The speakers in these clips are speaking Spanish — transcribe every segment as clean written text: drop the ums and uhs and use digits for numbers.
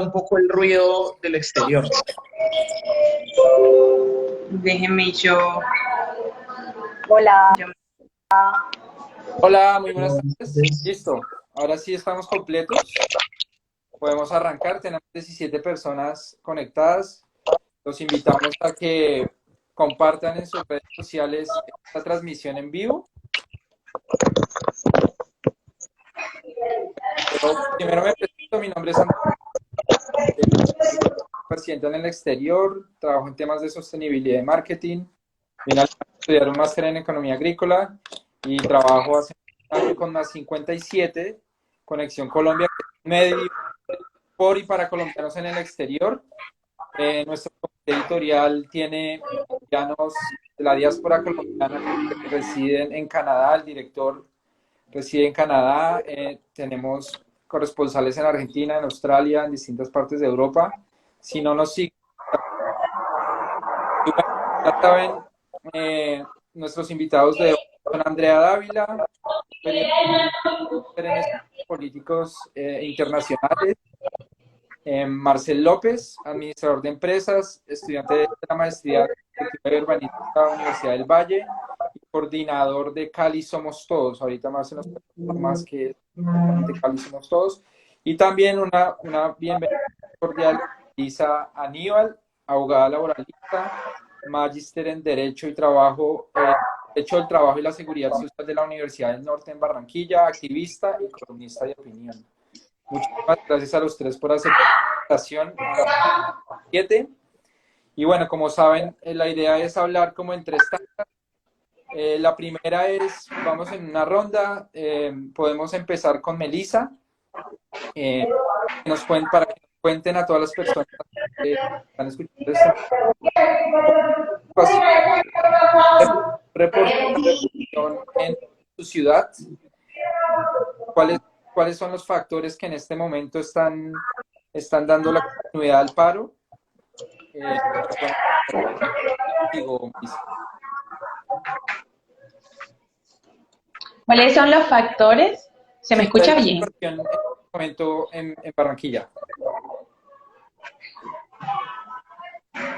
un poco el ruido del exterior. Déjenme yo. Hola, yo- Hola, muy buenas tardes. Listo. Ahora sí estamos completos. Podemos arrancar. Tenemos 17 personas conectadas. Los invitamos a que compartan en sus redes sociales esta transmisión en vivo. Pero primero me presento. Mi nombre es Andrés, residente en el exterior. Trabajo en temas de sostenibilidad y marketing. Vine a estudiar un máster en economía agrícola y trabajo hace un año con más 57, Conexión Colombia, que es un medio por y para colombianos en el exterior. Nuestro comité editorial tiene colombianos de la diáspora colombiana que residen en Canadá. El director reside en Canadá. Tenemos corresponsales en Argentina, en Australia, en distintas partes de Europa. Si no nos siguen, ya saben, nuestros invitados de hoy son Andrea Dávila, periodista en estudios políticos internacionales. Marcel López, administrador de empresas, estudiante de la maestría de Arquitectura y Urbanismo de la Universidad del Valle y coordinador de Cali Somos Todos. Ahorita más se nos puede decir más que exactamente Cali Somos Todos. Y también una bienvenida cordial a Lisa Aníbal, abogada laboralista, magíster en Derecho y Trabajo, Derecho del Trabajo y la Seguridad Social de la Universidad del Norte en Barranquilla, activista y columnista de opinión. Muchísimas gracias a los tres por aceptar la invitación. 7. Y bueno, como saben, la idea es hablar como en tres tandas. La primera es, vamos en una ronda, podemos empezar con Melissa, para que nos cuenten a todas las personas que están escuchando este espacio, reportación en su ciudad, cuáles, cuáles son los factores que en este momento están dando la continuidad al paro. Bueno, digo, ¿Cuáles son los factores? ¿Se me sí, ¿cuál es escucha la bien? situación en este momento en Barranquilla?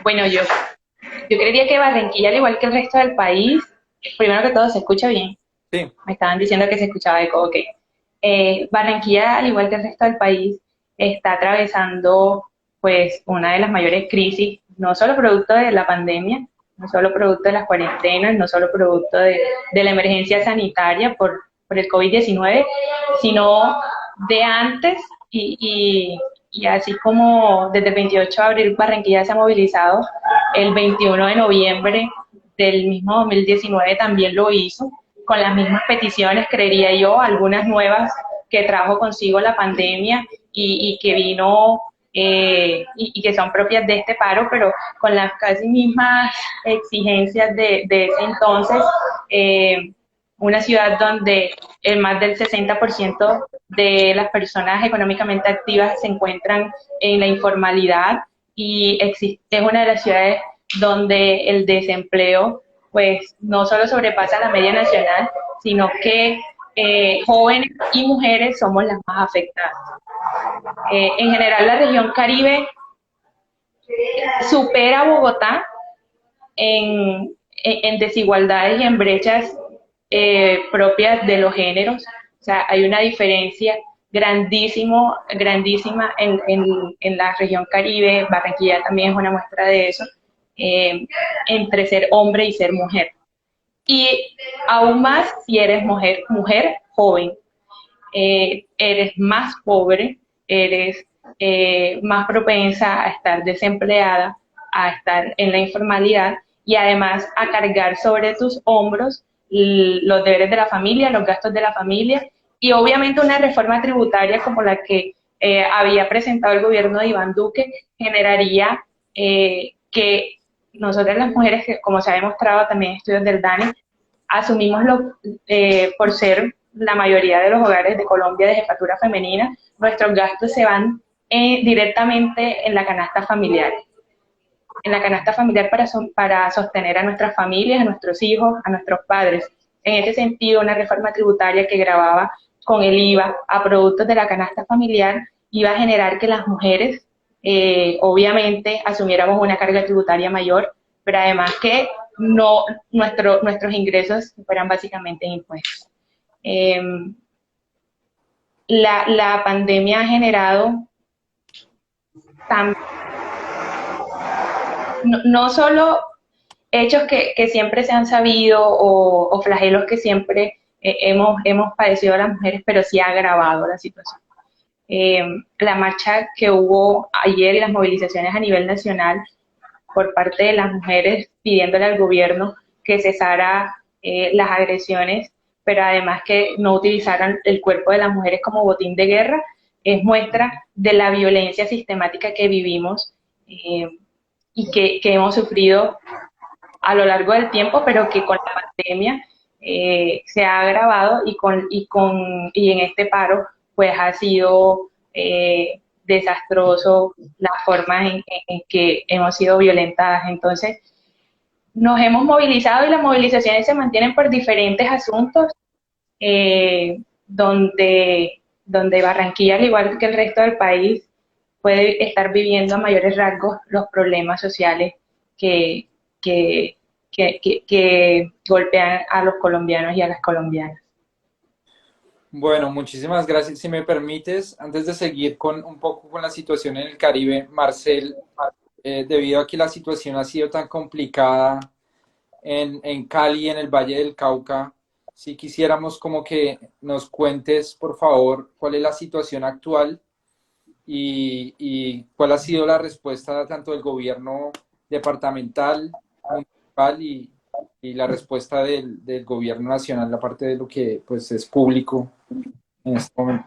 Bueno, yo creería que Barranquilla, al igual que el resto del país, primero que todo se escucha bien. Sí, Me estaban diciendo que se escuchaba eco, ok. Barranquilla, al igual que el resto del país, está atravesando pues una de las mayores crisis, no solo producto de la pandemia, no solo producto de las cuarentenas, no solo producto de la emergencia sanitaria por el COVID-19, sino de antes y así como desde el 28 de abril Barranquilla se ha movilizado, el 21 de noviembre del mismo 2019 también lo hizo, con las mismas peticiones, creería yo, algunas nuevas que trajo consigo la pandemia y que vino y que son propias de este paro, pero con las casi mismas exigencias de ese entonces, una ciudad donde el más del 60% de las personas económicamente activas se encuentran en la informalidad y es una de las ciudades donde el desempleo pues no solo sobrepasa la media nacional, sino que jóvenes y mujeres somos las más afectadas. En general la región Caribe supera a Bogotá en desigualdades y en brechas propias de los géneros. O sea, hay una diferencia grandísima en la región Caribe. Barranquilla también es una muestra de eso, entre ser hombre y ser mujer. Y aún más si eres mujer joven, eres más pobre, eres más propensa a estar desempleada, a estar en la informalidad y además a cargar sobre tus hombros los deberes de la familia, los gastos de la familia y obviamente una reforma tributaria como la que había presentado el gobierno de Iván Duque generaría que nosotras las mujeres, que como se ha demostrado también en estudios del DANE, asumimos por ser la mayoría de los hogares de Colombia de jefatura femenina, nuestros gastos se van directamente en la canasta familiar. En la canasta familiar para sostener a nuestras familias, a nuestros hijos, a nuestros padres. En ese sentido, una reforma tributaria que gravaba con el IVA a productos de la canasta familiar iba a generar que las mujeres obviamente asumiéramos una carga tributaria mayor, pero además que no, nuestros ingresos fueran básicamente en impuestos. La pandemia ha generado no solo hechos que siempre se han sabido o flagelos que siempre hemos padecido las mujeres, pero sí ha agravado la situación. La marcha que hubo ayer y las movilizaciones a nivel nacional por parte de las mujeres pidiéndole al gobierno que cesara las agresiones, pero además que no utilizaran el cuerpo de las mujeres como botín de guerra, es muestra de la violencia sistemática que vivimos y que hemos sufrido a lo largo del tiempo, pero que con la pandemia se ha agravado y en este paro pues ha sido desastroso las formas en que hemos sido violentadas. Entonces, nos hemos movilizado y las movilizaciones se mantienen por diferentes asuntos, donde Barranquilla, al igual que el resto del país, puede estar viviendo a mayores rasgos los problemas sociales que golpean a los colombianos y a las colombianas. Bueno, muchísimas gracias. Si me permites, antes de seguir un poco con la situación en el Caribe, Marcel, debido a que la situación ha sido tan complicada en Cali, en el Valle del Cauca, si quisiéramos como que nos cuentes, por favor, cuál es la situación actual y cuál ha sido la respuesta tanto del gobierno departamental, municipal y la respuesta del gobierno nacional, la parte de lo que pues es público en este momento.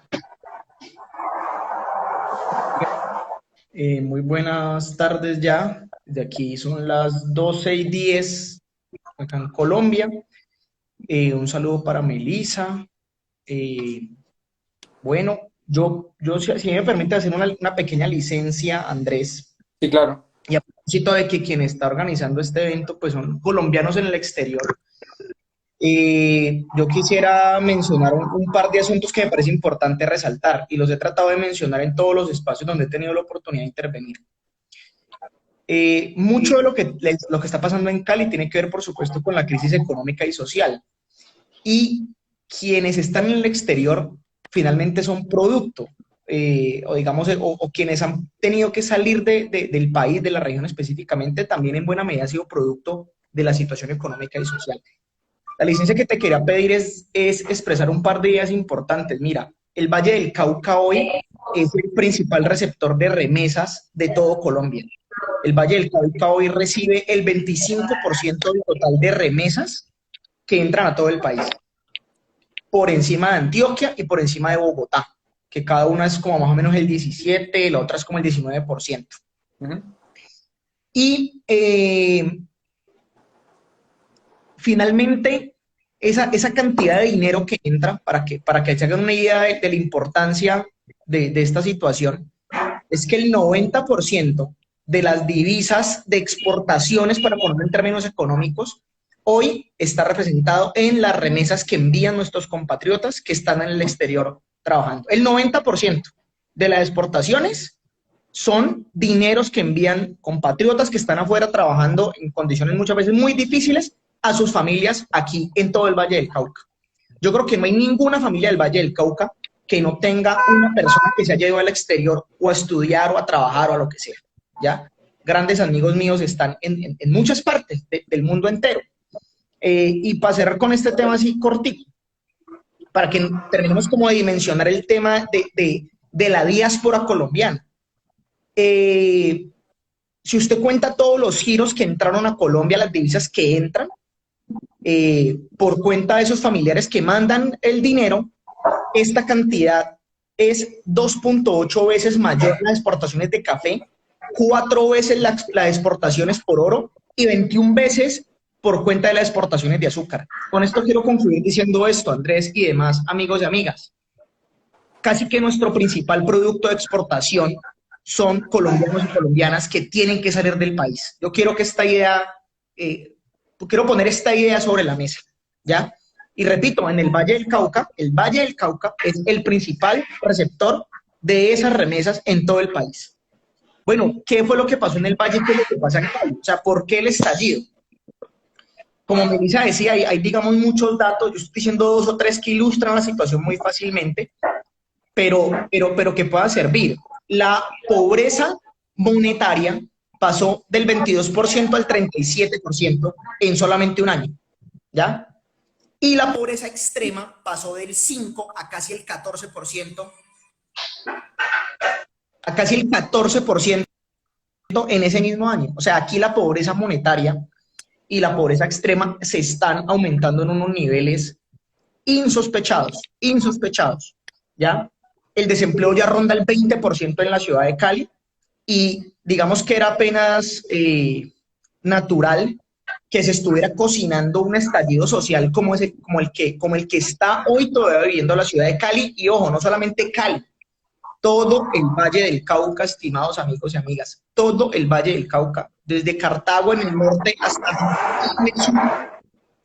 Muy buenas tardes ya. De aquí son las 12:10 acá en Colombia. Un saludo para Melissa. Bueno, si me permite hacer una pequeña licencia, Andrés. Sí, claro. Y a propósito de que quien está organizando este evento pues son colombianos en el exterior, yo quisiera mencionar un par de asuntos que me parece importante resaltar y los he tratado de mencionar en todos los espacios donde he tenido la oportunidad de intervenir. Mucho de lo que está pasando en Cali tiene que ver, por supuesto, con la crisis económica y social. Y quienes están en el exterior finalmente son producto, o quienes han tenido que salir del país, de la región específicamente, también en buena medida ha sido producto de la situación económica y social. La licencia que te quería pedir es expresar un par de ideas importantes. Mira, el Valle del Cauca hoy es el principal receptor de remesas de todo Colombia. El Valle del Cauca hoy recibe el 25% del total de remesas que entran a todo el país, por encima de Antioquia y por encima de Bogotá, que cada una es como más o menos el 17%, la otra es como el 19%. Y finalmente, esa cantidad de dinero que entra, para que se hagan una idea de la importancia de esta situación, es que el 90% de las divisas de exportaciones, para ponerlo en términos económicos, hoy está representado en las remesas que envían nuestros compatriotas que están en el exterior trabajando. El 90% de las exportaciones son dineros que envían compatriotas que están afuera trabajando en condiciones muchas veces muy difíciles a sus familias aquí en todo el Valle del Cauca. Yo creo que no hay ninguna familia del Valle del Cauca que no tenga una persona que se haya ido al exterior o a estudiar o a trabajar o a lo que sea, ¿ya? Grandes amigos míos están en muchas partes del mundo entero. Y para cerrar con este tema así cortito, para que terminemos como de dimensionar el tema de la diáspora colombiana. Si usted cuenta todos los giros que entraron a Colombia, las divisas que entran, por cuenta de esos familiares que mandan el dinero, esta cantidad es 2.8 veces mayor las exportaciones de café, 4 veces las exportaciones por oro y 21 veces por cuenta de las exportaciones de azúcar. Con esto quiero concluir diciendo esto, Andrés y demás amigos y amigas. Casi que nuestro principal producto de exportación son colombianos y colombianas que tienen que salir del país. Yo quiero que quiero poner esta idea sobre la mesa, ¿ya? Y repito, en el Valle del Cauca es el principal receptor de esas remesas en todo el país. Bueno, ¿qué fue lo que pasó en el Valle? ¿Qué es lo que pasa en Cali? O sea, ¿por qué el estallido? Como Melissa decía, hay, digamos, muchos datos, yo estoy diciendo 2 o 3 que ilustran la situación muy fácilmente, pero que pueda servir. La pobreza monetaria pasó del 22% al 37% en solamente un año, ¿ya? Y la pobreza extrema pasó del 5 a casi el 14%, a casi el 14% en ese mismo año. O sea, aquí la pobreza monetaria y la pobreza extrema se están aumentando en unos niveles insospechados, ¿ya? El desempleo ya ronda el 20% en la ciudad de Cali y digamos que era apenas natural que se estuviera cocinando un estallido social como el que está hoy todavía viviendo la ciudad de Cali y ojo, no solamente Cali, todo el Valle del Cauca, estimados amigos y amigas, todo el Valle del Cauca, desde Cartago en el norte hasta en el sur,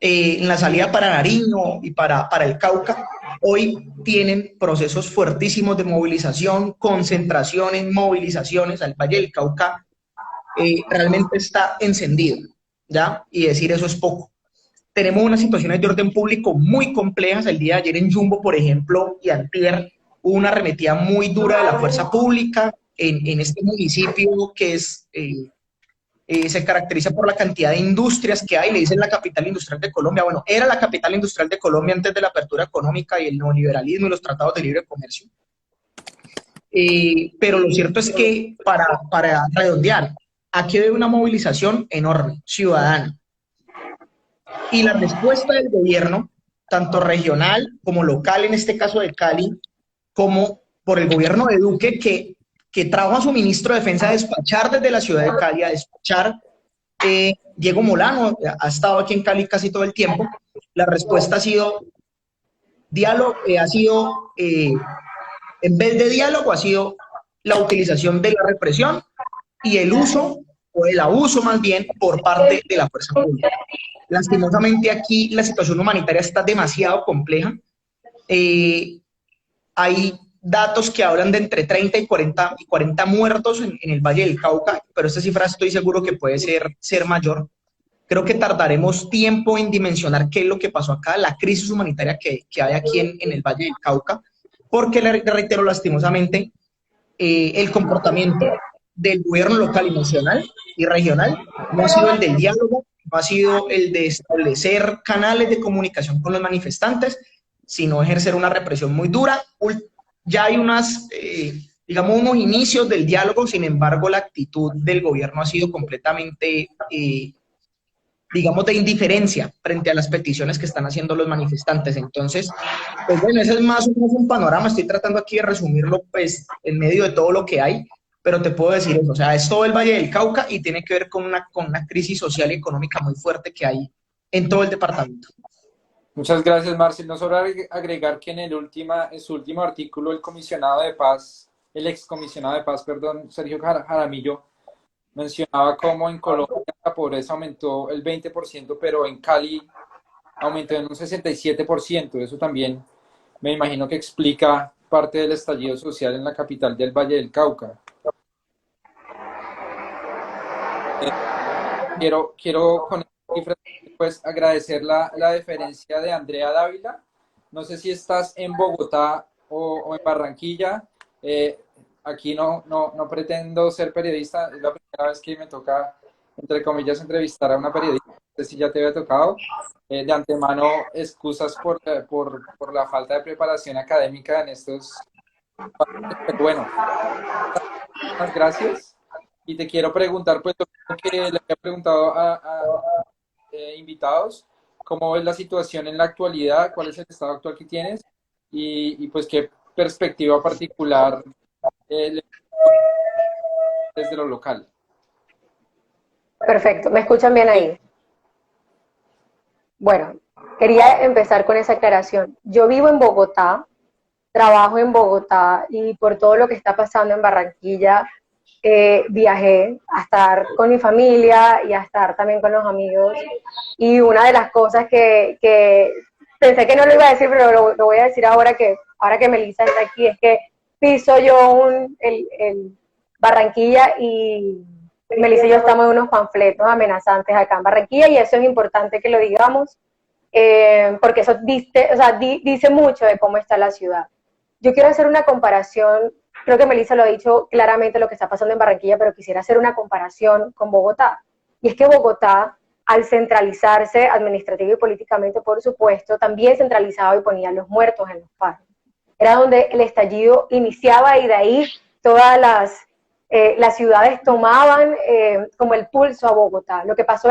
en la salida para Nariño y para el Cauca, hoy tienen procesos fuertísimos de movilización, concentraciones, movilizaciones. Al Valle del Cauca realmente está encendido, ¿ya? Y decir eso es poco. Tenemos unas situaciones de orden público muy complejas. El día de ayer en Jumbo, por ejemplo, y antier, hubo una arremetida muy dura de la fuerza pública en este municipio que se caracteriza por la cantidad de industrias que hay, le dicen la capital industrial de Colombia. Bueno, era la capital industrial de Colombia antes de la apertura económica y el neoliberalismo y los tratados de libre comercio. Pero lo cierto es que, para redondear, aquí hay una movilización enorme, ciudadana. Y la respuesta del gobierno, tanto regional como local, en este caso de Cali, como por el gobierno de Duque, que trajo a su ministro de Defensa a despachar desde la ciudad de Cali, a despachar Diego Molano, ha estado aquí en Cali casi todo el tiempo. La respuesta ha sido diálogo, en vez de diálogo, ha sido la utilización de la represión y el uso, o el abuso más bien, por parte de la fuerza pública. Lastimosamente aquí la situación humanitaria está demasiado compleja. Hay datos que hablan de entre 30 y 40 muertos en el Valle del Cauca, pero esta cifra estoy seguro que puede ser mayor. Creo que tardaremos tiempo en dimensionar qué es lo que pasó acá, la crisis humanitaria que hay aquí en el Valle del Cauca, porque le reitero lastimosamente, el comportamiento del gobierno local y nacional y regional no ha sido el del diálogo, no ha sido el de establecer canales de comunicación con los manifestantes, sino ejercer una represión muy dura. Ya hay digamos, unos inicios del diálogo, sin embargo, la actitud del gobierno ha sido completamente, digamos, de indiferencia frente a las peticiones que están haciendo los manifestantes. Entonces, pues bueno, ese es más o menos un panorama. Estoy tratando aquí de resumirlo, pues, en medio de todo lo que hay, pero te puedo decir eso. O sea, es todo el Valle del Cauca y tiene que ver con una crisis social y económica muy fuerte que hay en todo el departamento. Muchas gracias, Marcel. No solo agregar que en su último artículo, el excomisionado de paz, perdón, Sergio Jaramillo, mencionaba cómo en Colombia la pobreza aumentó el 20%, pero en Cali aumentó en un 67%. Eso también me imagino que explica parte del estallido social en la capital del Valle del Cauca. Quiero con pues agradecer la deferencia de Andrea Dávila. No sé si estás en Bogotá o en Barranquilla. Aquí no pretendo ser periodista, es la primera vez que me toca, entre comillas, entrevistar a una periodista. No sé si ya te había tocado. De antemano, excusas por la falta de preparación académica en estos... Pero bueno, muchas gracias. Y te quiero preguntar, pues, lo que le había preguntado a invitados, ¿cómo ves la situación en la actualidad? ¿Cuál es el estado actual que tienes? Y pues, ¿qué perspectiva particular desde lo local? Perfecto, ¿me escuchan bien ahí? Bueno, quería empezar con esa aclaración. Yo vivo en Bogotá, trabajo en Bogotá y por todo lo que está pasando en Barranquilla, viajé a estar con mi familia y a estar también con los amigos. Y una de las cosas que pensé que no lo iba a decir, pero lo voy a decir ahora que Melissa está aquí, es que piso yo Barranquilla y Melissa y yo estamos en unos panfletos amenazantes acá en Barranquilla, y eso es importante que lo digamos, porque eso dice mucho de cómo está la ciudad. Yo quiero hacer una comparación, creo que Melissa lo ha dicho claramente lo que está pasando en Barranquilla, pero quisiera hacer una comparación con Bogotá. Y es que Bogotá, al centralizarse administrativo y políticamente, por supuesto, también centralizaba y ponía los muertos en los paros. Era donde el estallido iniciaba, y de ahí todas las ciudades tomaban como el pulso a Bogotá. Lo que pasó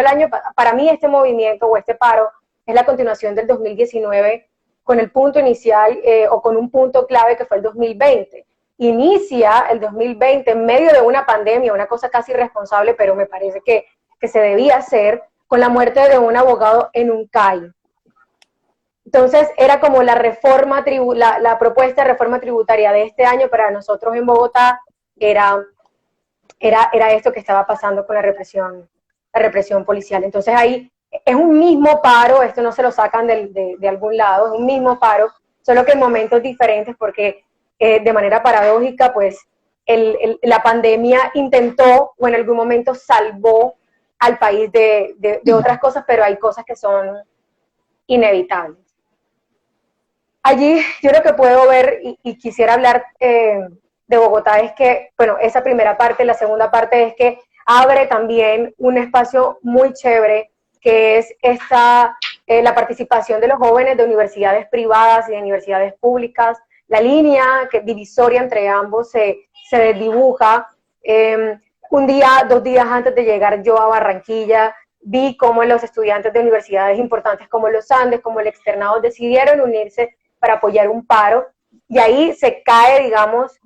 para mí este movimiento o este paro es la continuación del 2019 con el punto inicial o con un punto clave que fue el 2020. Inicia el 2020 en medio de una pandemia, una cosa casi irresponsable, pero me parece que se debía hacer, con la muerte de un abogado en un CAI. Entonces era como la propuesta de reforma tributaria de este año para nosotros en Bogotá era esto que estaba pasando con la represión policial. Entonces ahí es un mismo paro, esto no se lo sacan de algún lado, es un mismo paro, solo que en momentos diferentes, porque de manera paradójica, pues la pandemia intentó o en algún momento salvó al país de otras cosas, pero hay cosas que son inevitables. Allí yo lo que puedo ver y quisiera hablar de Bogotá es que, bueno, esa primera parte, la segunda parte es que abre también un espacio muy chévere, que es la participación de los jóvenes de universidades privadas y de universidades públicas. La línea divisoria entre ambos se desdibuja. Un día, 2 días antes de llegar yo a Barranquilla, vi cómo los estudiantes de universidades importantes como los Andes, como el Externado, decidieron unirse para apoyar un paro, y ahí se cae, digamos,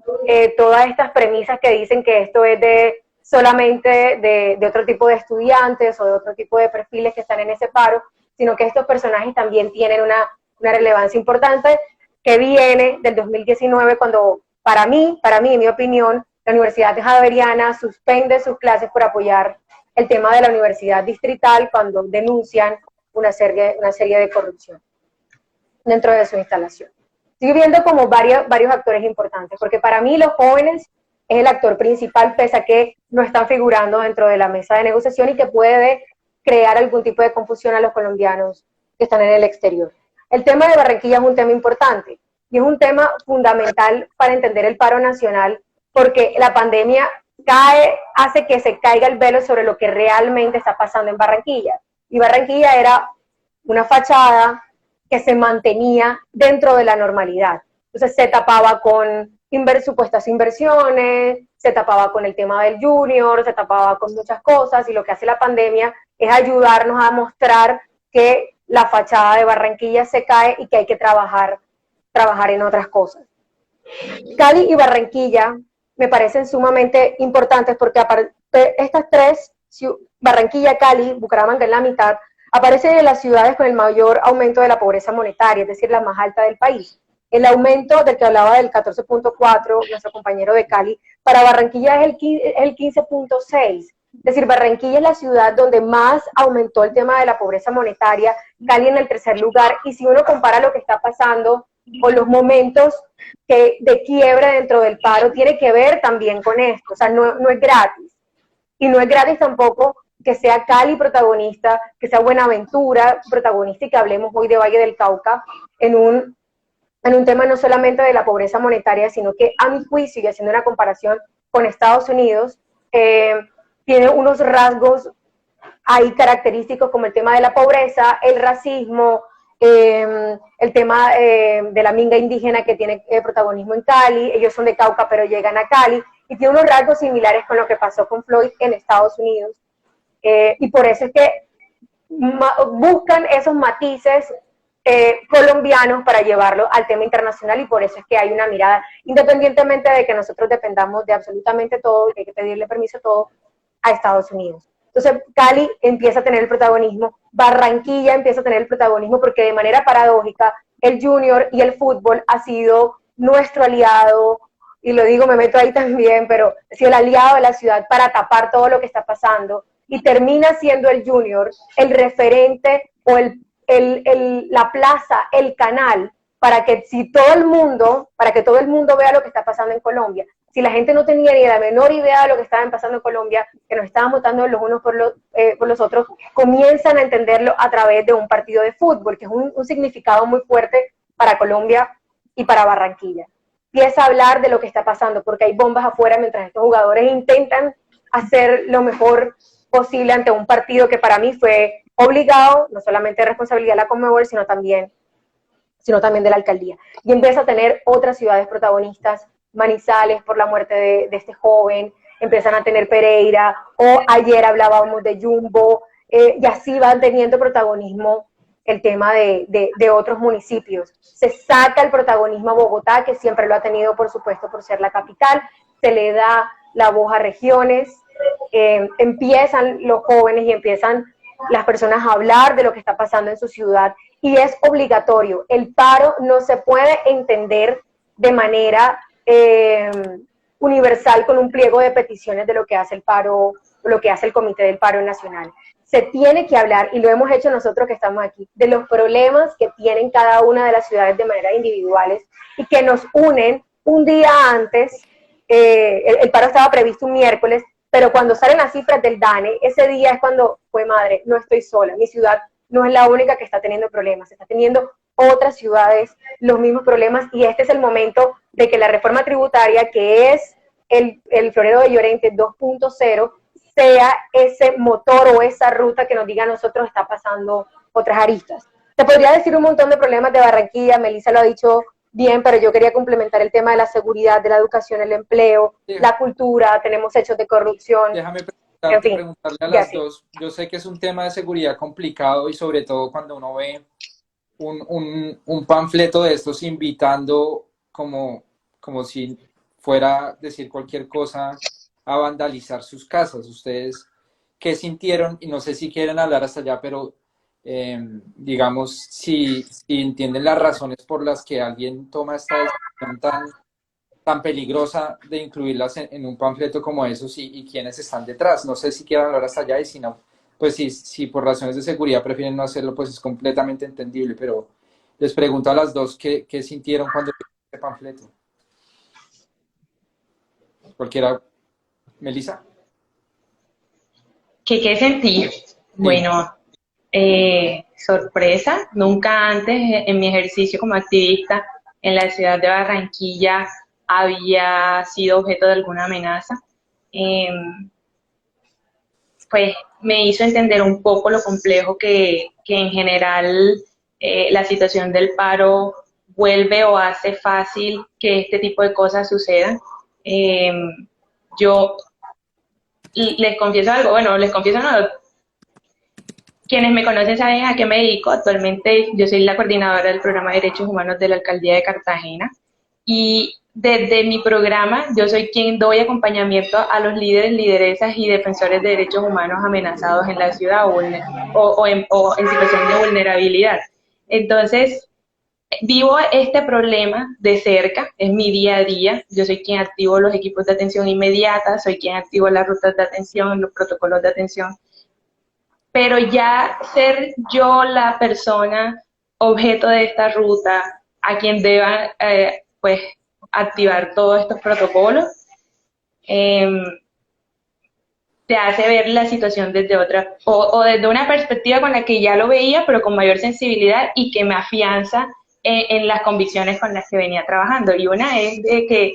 todas estas premisas que dicen que esto es solamente de otro tipo de estudiantes o de otro tipo de perfiles que están en ese paro, sino que estos personajes también tienen una relevancia importante, que viene del 2019, cuando para mí, en mi opinión, la Universidad Javeriana suspende sus clases por apoyar el tema de la Universidad Distrital cuando denuncian una serie de corrupción dentro de su instalación. Estoy viendo como varios actores importantes, porque para mí los jóvenes es el actor principal, pese a que no están figurando dentro de la mesa de negociación y que puede crear algún tipo de confusión a los colombianos que están en el exterior. El tema de Barranquilla es un tema importante y es un tema fundamental para entender el paro nacional, porque la pandemia hace que se caiga el velo sobre lo que realmente está pasando en Barranquilla. Y Barranquilla era una fachada que se mantenía dentro de la normalidad. Entonces se tapaba con supuestas inversiones, se tapaba con el tema del Junior, se tapaba con muchas cosas, y lo que hace la pandemia es ayudarnos a mostrar que la fachada de Barranquilla se cae y que hay que trabajar en otras cosas. Cali y Barranquilla me parecen sumamente importantes porque estas tres, Barranquilla, Cali, Bucaramanga en la mitad, aparecen en las ciudades con el mayor aumento de la pobreza monetaria, es decir, la más alta del país. El aumento del que hablaba del 14.4, nuestro compañero de Cali, para Barranquilla es el 15.6. Es decir, Barranquilla es la ciudad donde más aumentó el tema de la pobreza monetaria, Cali en el tercer lugar, y si uno compara lo que está pasando o los momentos de quiebre dentro del paro, tiene que ver también con esto, o sea, no es gratis. Y no es gratis tampoco que sea Cali protagonista, que sea Buenaventura protagonista, y que hablemos hoy de Valle del Cauca en un tema no solamente de la pobreza monetaria, sino que a mi juicio, y haciendo una comparación con Estados Unidos, tiene unos rasgos ahí característicos como el tema de la pobreza, el racismo, el tema de la minga indígena que tiene protagonismo en Cali. Ellos son de Cauca pero llegan a Cali, y tiene unos rasgos similares con lo que pasó con Floyd en Estados Unidos, y por eso es que buscan esos matices colombianos para llevarlo al tema internacional, y por eso es que hay una mirada, independientemente de que nosotros dependamos de absolutamente todo y que hay que pedirle permiso a todo a Estados Unidos. Entonces Cali empieza a tener el protagonismo, Barranquilla empieza a tener el protagonismo, porque de manera paradójica el Junior y el fútbol ha sido nuestro aliado, y lo digo, me meto ahí también, pero ha sido el aliado de la ciudad para tapar todo lo que está pasando, y termina siendo el Junior el referente o la plaza, el canal, para que todo el mundo vea lo que está pasando en Colombia. si la gente no tenía ni la menor idea de lo que estaba pasando en Colombia, que nos estaban votando los unos por los otros, comienzan a entenderlo a través de un partido de fútbol, que es un significado muy fuerte para Colombia y para Barranquilla. Empieza a hablar de lo que está pasando, porque hay bombas afuera mientras estos jugadores intentan hacer lo mejor posible ante un partido que para mí fue obligado, no solamente responsabilidad de la Conmebol, sino también de la alcaldía. Y empieza a tener otras ciudades protagonistas, Manizales por la muerte de este joven, empiezan a tener Pereira, o ayer hablábamos de Jumbo, y así van teniendo protagonismo el tema de otros municipios. Se saca el protagonismo a Bogotá, que siempre lo ha tenido, por supuesto, por ser la capital, se le da la voz a regiones, empiezan los jóvenes y empiezan las personas a hablar de lo que está pasando en su ciudad, y es obligatorio. El paro no se puede entender de manera universal con un pliego de peticiones de lo que hace el paro, lo que hace el Comité del Paro Nacional. Se tiene que hablar, y lo hemos hecho nosotros que estamos aquí, de los problemas que tienen cada una de las ciudades de manera individuales y que nos unen un día antes. El paro estaba previsto un miércoles, pero cuando salen las cifras del DANE, ese día es cuando fue madre, no estoy sola, mi ciudad no es la única que está teniendo problemas, está teniendo otras ciudades los mismos problemas, y este es el momento de que la reforma tributaria, que es el Florero de Llorente 2.0, sea ese motor o esa ruta que nos diga a nosotros está pasando otras aristas. Te podría decir un montón de problemas de Barranquilla, Melissa lo ha dicho bien, pero yo quería complementar el tema de la seguridad, de la educación, el empleo, sí, la cultura, tenemos hechos de corrupción. Déjame preguntarle a las dos. Yo sé que es un tema de seguridad complicado, y sobre todo cuando uno ve un panfleto de estos invitando como si fuera a decir cualquier cosa a vandalizar sus casas. ¿Ustedes qué sintieron? Y no sé si quieren hablar hasta allá, pero digamos, si entienden las razones por las que alguien toma esta decisión tan peligrosa de incluirlas en un panfleto como esos, y quiénes están detrás. No sé si quieran hablar hasta allá, y si no, pues si por razones de seguridad prefieren no hacerlo, pues es completamente entendible, pero les pregunto a las dos qué sintieron cuando vieron este panfleto. Cualquiera. ¿Melissa? ¿Qué sentí? Sí. Bueno, sorpresa. Nunca antes en mi ejercicio como activista en la ciudad de Barranquilla había sido objeto de alguna amenaza. Pues me hizo entender un poco lo complejo que en general la situación del paro vuelve o hace fácil que este tipo de cosas sucedan. Yo les confieso algo, bueno, les confieso no, quienes me conocen saben a qué me dedico. Actualmente yo soy la coordinadora del programa de Derechos Humanos de la Alcaldía de Cartagena, y desde mi programa yo soy quien doy acompañamiento a los líderes, lideresas y defensores de derechos humanos amenazados en la ciudad o en situación de vulnerabilidad. Entonces, vivo este problema de cerca, es mi día a día. Yo soy quien activo los equipos de atención inmediata, soy quien activo las rutas de atención, los protocolos de atención, pero ya ser yo la persona objeto de esta ruta, a quien deba pues activar todos estos protocolos, te hace ver la situación desde otra, o desde una perspectiva con la que ya lo veía, pero con mayor sensibilidad, y que me afianza en las convicciones con las que venía trabajando. Y una es de que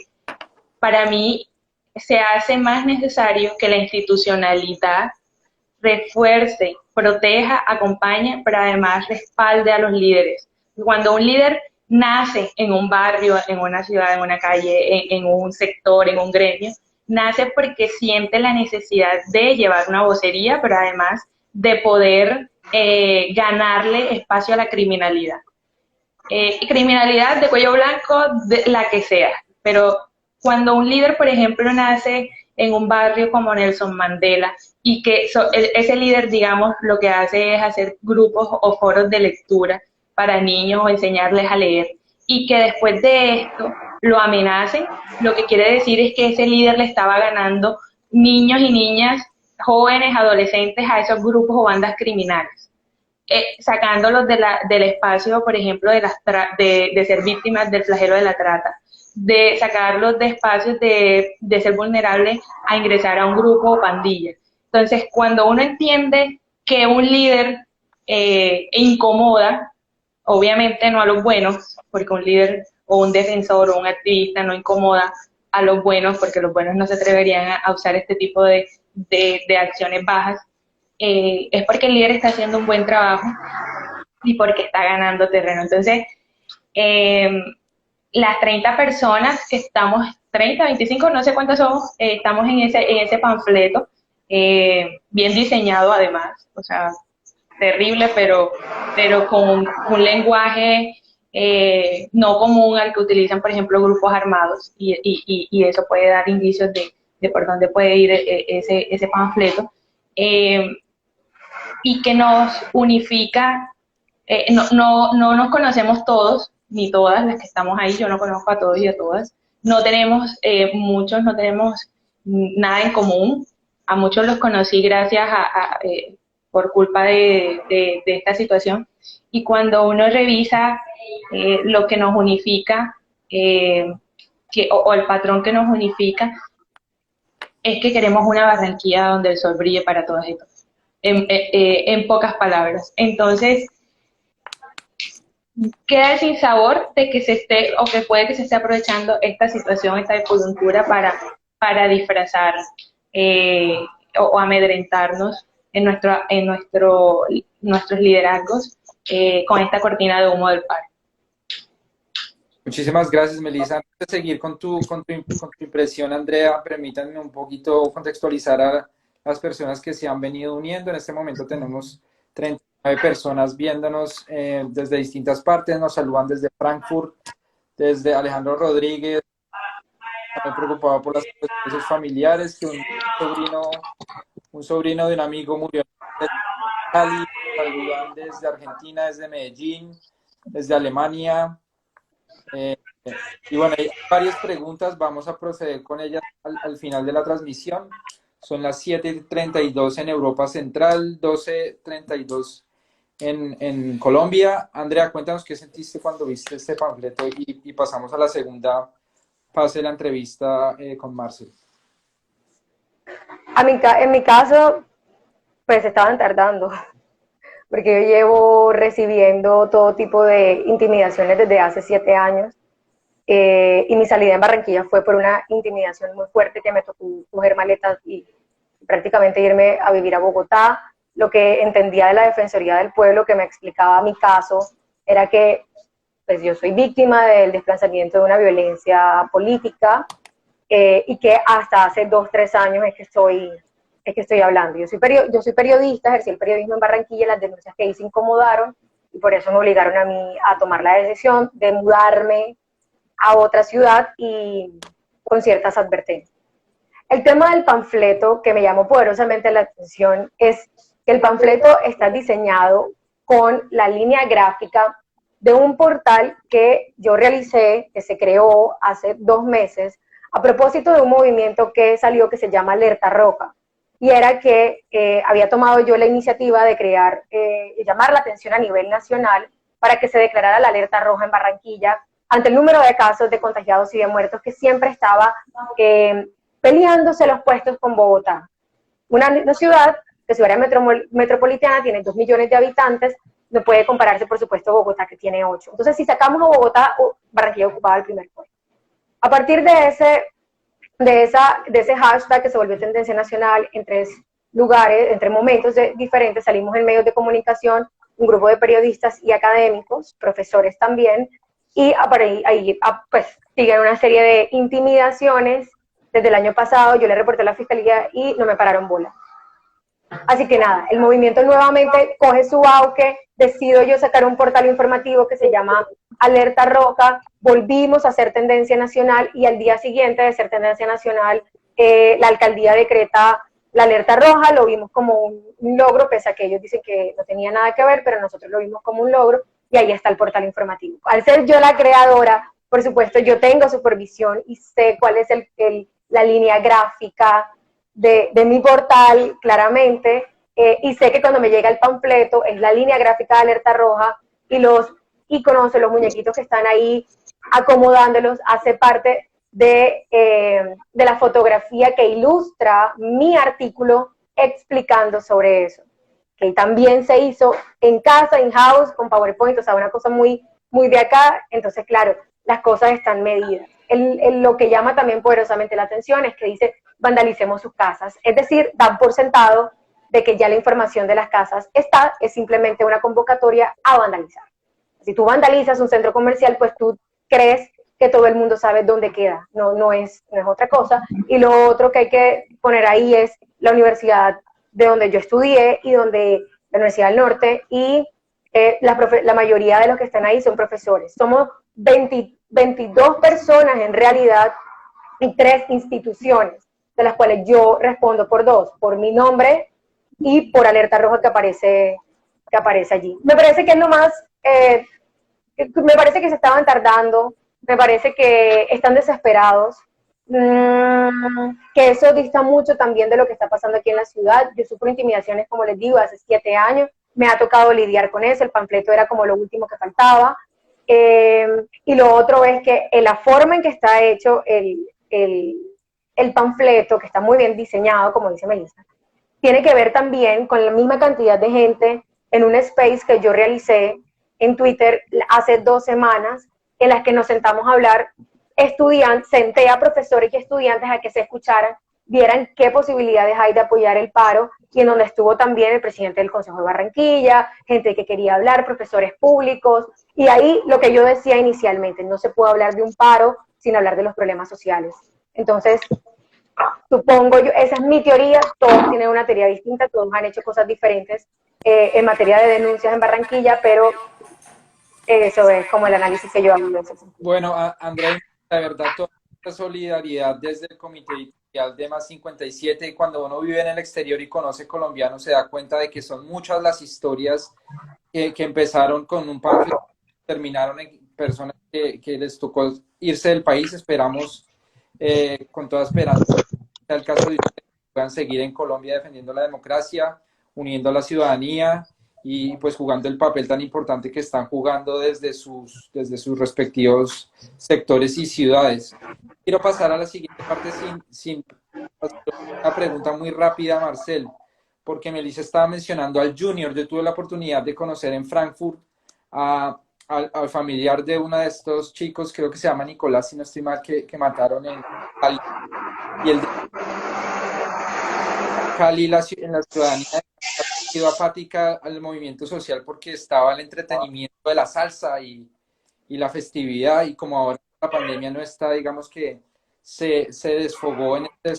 para mí se hace más necesario que la institucionalidad refuerce, proteja, acompañe, pero además respalde a los líderes. Cuando un líder nace en un barrio, en una ciudad, en una calle, en un sector, en un gremio, nace porque siente la necesidad de llevar una vocería, pero además de poder ganarle espacio a la criminalidad. Criminalidad de cuello blanco, de la que sea, pero cuando un líder, por ejemplo, nace en un barrio como Nelson Mandela, y que ese líder, digamos, lo que hace es hacer grupos o foros de lectura para niños o enseñarles a leer, y que después de esto lo amenacen, lo que quiere decir es que ese líder le estaba ganando niños y niñas, jóvenes, adolescentes a esos grupos o bandas criminales, sacándolos del espacio, por ejemplo, de ser víctimas del flagelo de la trata. de sacarlos de espacios de ser vulnerables a ingresar a un grupo o pandilla. Entonces, cuando uno entiende que un líder incomoda, obviamente no a los buenos, porque un líder o un defensor o un activista no incomoda a los buenos, porque los buenos no se atreverían a usar este tipo de acciones bajas, es porque el líder está haciendo un buen trabajo y porque está ganando terreno. Entonces, las 30 personas que estamos, 30, 25, no sé cuántas somos, estamos en ese panfleto, bien diseñado además, o sea, terrible, pero con un lenguaje no común al que utilizan, por ejemplo, grupos armados, y eso puede dar indicios de por dónde puede ir ese panfleto, y que nos unifica. No nos conocemos todos, ni todas las que estamos ahí, yo no conozco a todos y a todas, no tenemos, muchos no tenemos nada en común, a muchos los conocí gracias por culpa de esta situación, y cuando uno revisa lo que nos unifica, o el patrón que nos unifica, es que queremos una Barranquilla donde el sol brille para todos y todos, en pocas palabras. Entonces, queda el sinsabor de que se esté, o que puede que se esté aprovechando esta situación, esta coyuntura para disfrazar o amedrentarnos en nuestros liderazgos con esta cortina de humo del paro. Muchísimas gracias, Melissa. Antes de seguir con tu impresión, Andrea, permítanme un poquito contextualizar a las personas que se han venido uniendo. En este momento tenemos 39 personas viéndonos desde distintas partes. Nos saludan desde Frankfurt, desde Alejandro Rodríguez, también preocupado por las consecuencias familiares, que un sobrino de un amigo murió en Cali. Saludan desde Argentina, desde Medellín, desde Alemania. Y bueno, hay varias preguntas, vamos a proceder con ellas al final de la transmisión. Son las 7:32 en Europa Central, 12:32 en Colombia. Andrea, cuéntanos qué sentiste cuando viste este panfleto y pasamos a la segunda fase de la entrevista con Marcel. En mi caso, pues estaban tardando, porque yo llevo recibiendo todo tipo de intimidaciones desde hace 7 años, y mi salida en Barranquilla fue por una intimidación muy fuerte que me tocó coger maletas y prácticamente irme a vivir a Bogotá. Lo que entendía de la Defensoría del Pueblo, que me explicaba mi caso, era que pues, yo soy víctima del desplazamiento de una violencia política, y que hasta hace 2, 3 años es que estoy hablando. Yo soy periodista, ejercí el periodismo en Barranquilla, las denuncias que hice incomodaron y por eso me obligaron a mí a tomar la decisión de mudarme a otra ciudad y con ciertas advertencias. El tema del panfleto que me llamó poderosamente la atención es que el panfleto está diseñado con la línea gráfica de un portal que yo realicé, que se creó hace 2 meses, a propósito de un movimiento que salió que se llama Alerta Roja. Y era que había tomado yo la iniciativa de crear, llamar la atención a nivel nacional para que se declarara la alerta roja en Barranquilla ante el número de casos de contagiados y de muertos que siempre estaba peleándose los puestos con Bogotá. Una ciudad, que su área metropolitana tiene 2 millones de habitantes, no puede compararse, por supuesto, a Bogotá, que tiene 8. Entonces, si sacamos a Bogotá, Barranquilla ocupaba el primer puesto. A partir de ese hashtag que se volvió tendencia nacional, en 3 lugares, entre momentos diferentes, salimos en medios de comunicación, un grupo de periodistas y académicos, profesores también, y ahí pues siguen una serie de intimidaciones. Desde el año pasado yo le reporté a la fiscalía y no me pararon bola. Así que nada, el movimiento nuevamente coge su auge, decido yo sacar un portal informativo que se llama Alerta Roja, volvimos a hacer tendencia nacional y al día siguiente de ser tendencia nacional, la alcaldía decreta la alerta roja, lo vimos como un logro, pese a que ellos dicen que no tenía nada que ver, pero nosotros lo vimos como un logro y ahí está el portal informativo. Al ser yo la creadora, por supuesto, yo tengo supervisión y sé cuál es la línea gráfica de mi portal, claramente, y sé que cuando me llega el panfleto es la línea gráfica de Alerta Roja y los iconos, los muñequitos que están ahí acomodándolos, hace parte de la fotografía que ilustra mi artículo explicando sobre eso. Que también se hizo en casa, in-house, con PowerPoint, o sea, una cosa muy, muy de acá. Entonces, claro, las cosas están medidas. Lo que llama también poderosamente la atención es que dice, vandalicemos sus casas. Es decir, dan por sentado de que ya la información de las casas está, es simplemente una convocatoria a vandalizar. Si tú vandalizas un centro comercial, pues tú crees que todo el mundo sabe dónde queda, no es otra cosa. Y lo otro que hay que poner ahí es la universidad de donde yo estudié y donde la Universidad del Norte, y la mayoría de los que están ahí son profesores. Somos 22 personas en realidad y 3 instituciones, de las cuales yo respondo por 2, por mi nombre y por Alerta Roja que aparece allí. Me parece que es lo más, me parece que se estaban tardando, me parece que están desesperados, que eso dista mucho también de lo que está pasando aquí en la ciudad. Yo sufro intimidaciones, como les digo, hace 7 años, me ha tocado lidiar con eso, el panfleto era como lo último que faltaba, y lo otro es que la forma en que está hecho el panfleto, que está muy bien diseñado, como dice Melissa, tiene que ver también con la misma cantidad de gente en un space que yo realicé en Twitter hace 2 semanas, en las que nos sentamos a hablar senté a profesores y estudiantes a que se escucharan, vieran qué posibilidades hay de apoyar el paro, y en donde estuvo también el presidente del Consejo de Barranquilla, gente que quería hablar, profesores públicos, y ahí lo que yo decía inicialmente, no se puede hablar de un paro sin hablar de los problemas sociales. Entonces, supongo yo, esa es mi teoría, todos tienen una teoría distinta, todos han hecho cosas diferentes en materia de denuncias en Barranquilla, pero eso es como el análisis que yo hago de eso. Bueno, Andrea, la verdad, toda esta solidaridad desde el Comité Editorial de Más 57, y cuando uno vive en el exterior y conoce colombianos, se da cuenta de que son muchas las historias que empezaron con un panfleto, terminaron en personas que les tocó irse del país. Esperamos con toda esperanza, sea el caso de ustedes, que puedan seguir en Colombia defendiendo la democracia, uniendo a la ciudadanía y pues jugando el papel tan importante que están jugando desde sus respectivos sectores y ciudades. Quiero pasar a la siguiente parte sin una pregunta muy rápida, Marcel, porque Melissa estaba mencionando al Junior. Yo tuve la oportunidad de conocer en Frankfurt al familiar de uno de estos chicos, creo que se llama Nicolás, si no estoy mal, que mataron en Cali. Y el de Cali, en la ciudadanía, ha sido apática al movimiento social porque estaba el entretenimiento de la salsa y la festividad, y como ahora la pandemia no está, digamos que se desfogó en el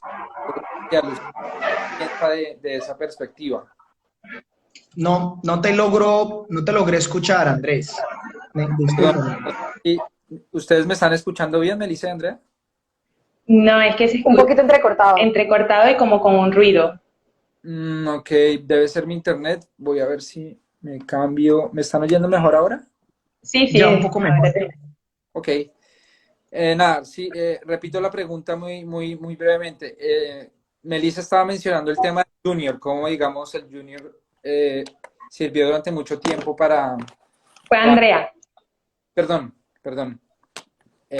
de esa perspectiva. No te logré escuchar, Andrés. ¿Y ustedes me están escuchando bien, Melissa y Andrea? No, es que se Un poquito entrecortado. Entrecortado y como con un ruido. Ok, debe ser mi internet. Voy a ver si me cambio. ¿Me están oyendo mejor ahora? Sí, Ya un poco mejor. Ok. Nada, sí, repito la pregunta muy brevemente. Melissa estaba mencionando el tema del Junior, cómo, digamos, el Junior sirvió durante mucho tiempo para... Fue Andrea. Perdón,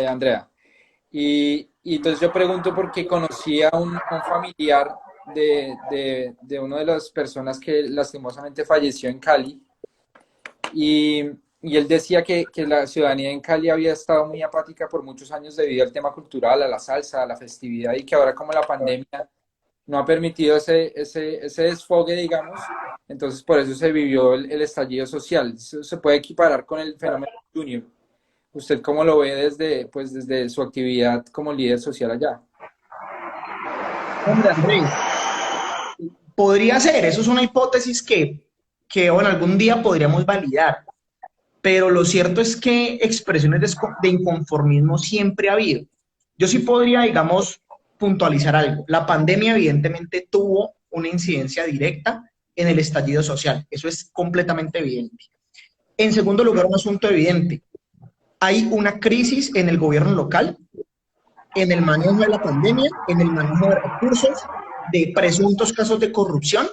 Andrea. Y entonces yo pregunto porque conocí a un familiar de una de las personas que lastimosamente falleció en Cali, y él decía que la ciudadanía en Cali había estado muy apática por muchos años debido al tema cultural, a la salsa, a la festividad, y que ahora como la pandemia no ha permitido ese desfogue, digamos, entonces por eso se vivió el estallido social. Eso se puede equiparar con el fenómeno Junior. ¿Usted cómo lo ve desde su actividad como líder social allá? Hombre, Andrés, podría ser, eso es una hipótesis que bueno, algún día podríamos validar, pero lo cierto es que expresiones de inconformismo siempre ha habido. Yo sí podría, digamos, puntualizar algo. La pandemia evidentemente tuvo una incidencia directa en el estallido social, eso es completamente evidente. En segundo lugar, un asunto evidente. Hay una crisis en el gobierno local, en el manejo de la pandemia, en el manejo de recursos, de presuntos casos de corrupción,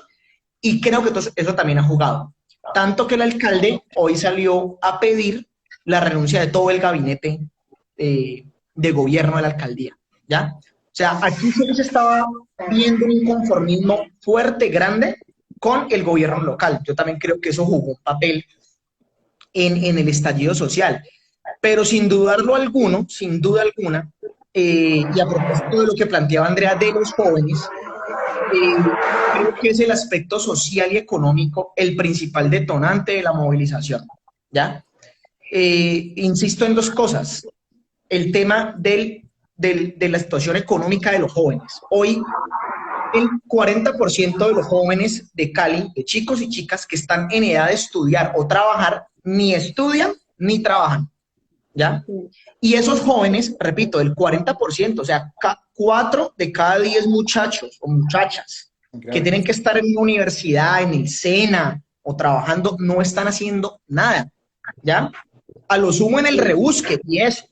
y creo que eso también ha jugado. Tanto que el alcalde hoy salió a pedir la renuncia de todo el gabinete de gobierno de la alcaldía, ¿ya? O sea, aquí se estaba viendo un inconformismo fuerte, grande, con el gobierno local. Yo también creo que eso jugó un papel en el estallido social. Pero sin dudarlo alguno, sin duda alguna, y a propósito de lo que planteaba Andrea de los jóvenes, creo que es el aspecto social y económico el principal detonante de la movilización, ¿ya? Insisto en dos cosas. El tema de la situación económica de los jóvenes. Hoy, el 40% de los jóvenes de Cali, de chicos y chicas que están en edad de estudiar o trabajar, ni estudian ni trabajan, ¿ya? Y esos jóvenes, repito, el 40%, o sea, 4 de cada 10 muchachos o muchachas que tienen que estar en una universidad, en el SENA o trabajando, no están haciendo nada, ¿ya? A lo sumo en el rebusque, y eso.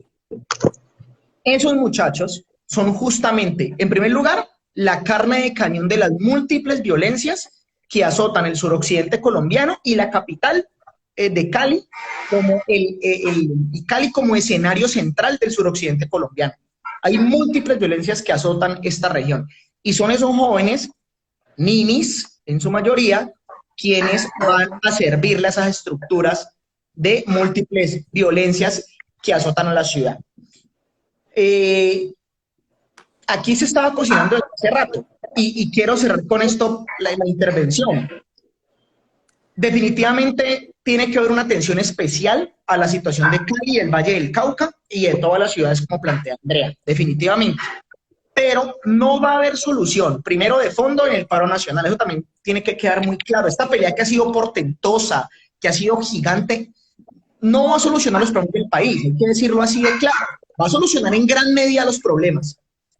Esos muchachos son justamente, en primer lugar, la carne de cañón de las múltiples violencias que azotan el suroccidente colombiano y la capital de Cali como Cali como escenario central del suroccidente colombiano. Hay múltiples violencias que azotan esta región y son esos jóvenes, ninis en su mayoría, quienes van a servirle a esas estructuras de múltiples violencias que azotan a la ciudad. Aquí se estaba cocinando desde hace rato y quiero cerrar con esto la intervención. Definitivamente tiene que haber una atención especial a la situación de Cali, del Valle del Cauca y de todas las ciudades como plantea Andrea, definitivamente. Pero no va a haber solución, primero de fondo en el paro nacional, eso también tiene que quedar muy claro. Esta pelea que ha sido portentosa, que ha sido gigante, no va a solucionar los problemas del país, hay que decirlo así de claro. Va a solucionar en gran medida los problemas,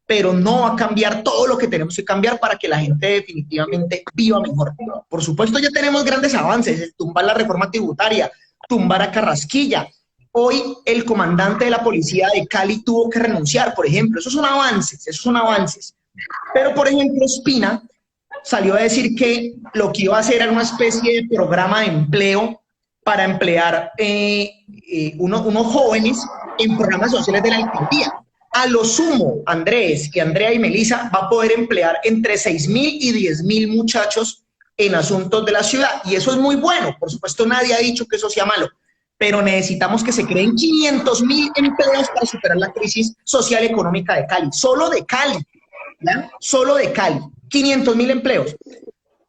pero no va a cambiar todo lo que tenemos que cambiar para que la gente definitivamente viva mejor. Por supuesto, ya tenemos grandes avances, el tumbar la reforma tributaria, tumbar a Carrasquilla. Hoy el comandante de la policía de Cali tuvo que renunciar, por ejemplo. Esos son avances, esos son avances. Pero, por ejemplo, Espina salió a decir que lo que iba a hacer era una especie de programa de empleo para emplear unos jóvenes en programas sociales de la alcaldía. A lo sumo, Andrés y Andrea y Melissa va a poder emplear entre 6.000 y 10.000 muchachos en asuntos de la ciudad. Y eso es muy bueno. Por supuesto, nadie ha dicho que eso sea malo. Pero necesitamos que se creen 500.000 empleos para superar la crisis social y económica de Cali. Solo de Cali. ¿Ya? Solo de Cali. 500.000 empleos.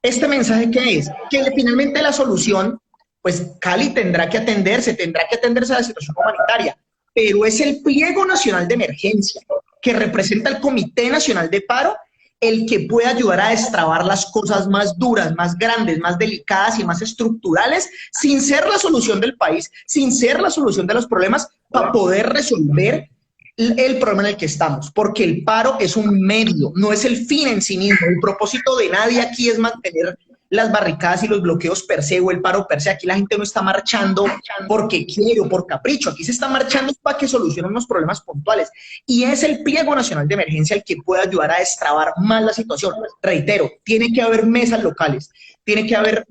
¿Este mensaje qué es? Que finalmente la solución, pues Cali tendrá que atenderse a la situación humanitaria. Pero es el Pliego Nacional de Emergencia, que representa el Comité Nacional de Paro, el que puede ayudar a destrabar las cosas más duras, más grandes, más delicadas y más estructurales, sin ser la solución del país, sin ser la solución de los problemas, para poder resolver el problema en el que estamos. Porque el paro es un medio, no es el fin en sí mismo. El propósito de nadie aquí es mantener las barricadas y los bloqueos per se o el paro per se. Aquí la gente no está marchando porque quiere o por capricho. Aquí se está marchando para que solucionen unos problemas puntuales. Y es el Pliego Nacional de Emergencia el que puede ayudar a destrabar más la situación. Reitero, tiene que haber mesas locales, tiene que haber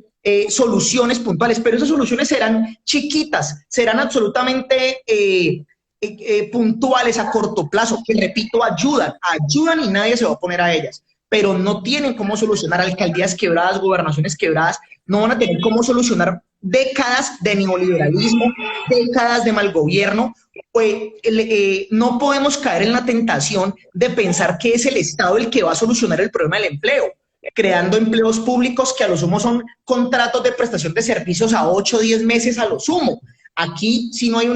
soluciones puntuales, pero esas soluciones serán chiquitas, serán absolutamente puntuales a corto plazo, que repito, ayudan y nadie se va a oponer a ellas. Pero no tienen cómo solucionar alcaldías quebradas, gobernaciones quebradas, no van a tener cómo solucionar décadas de neoliberalismo, décadas de mal gobierno. No podemos caer en la tentación de pensar que es el Estado el que va a solucionar el problema del empleo, creando empleos públicos que a lo sumo son contratos de prestación de servicios a 8 o 10 meses a lo sumo. Aquí, si no hay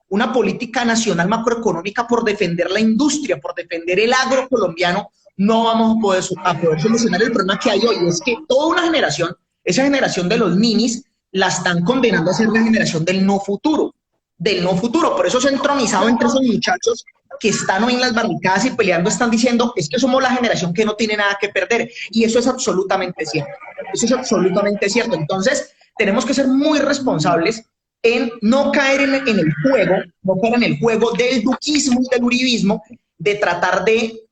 una política nacional macroeconómica por defender la industria, por defender el agro colombiano, no vamos a poder solucionar el problema que hay hoy. Es que toda una generación, esa generación de los ninis, la están condenando a ser la generación del no futuro. Por eso se ha entronizado entre esos muchachos que están hoy en las barricadas y peleando, están diciendo, es que somos la generación que no tiene nada que perder. Y eso es absolutamente cierto. Eso es absolutamente cierto. Entonces, tenemos que ser muy responsables en no caer en el juego del duquismo y del uribismo, de tratar de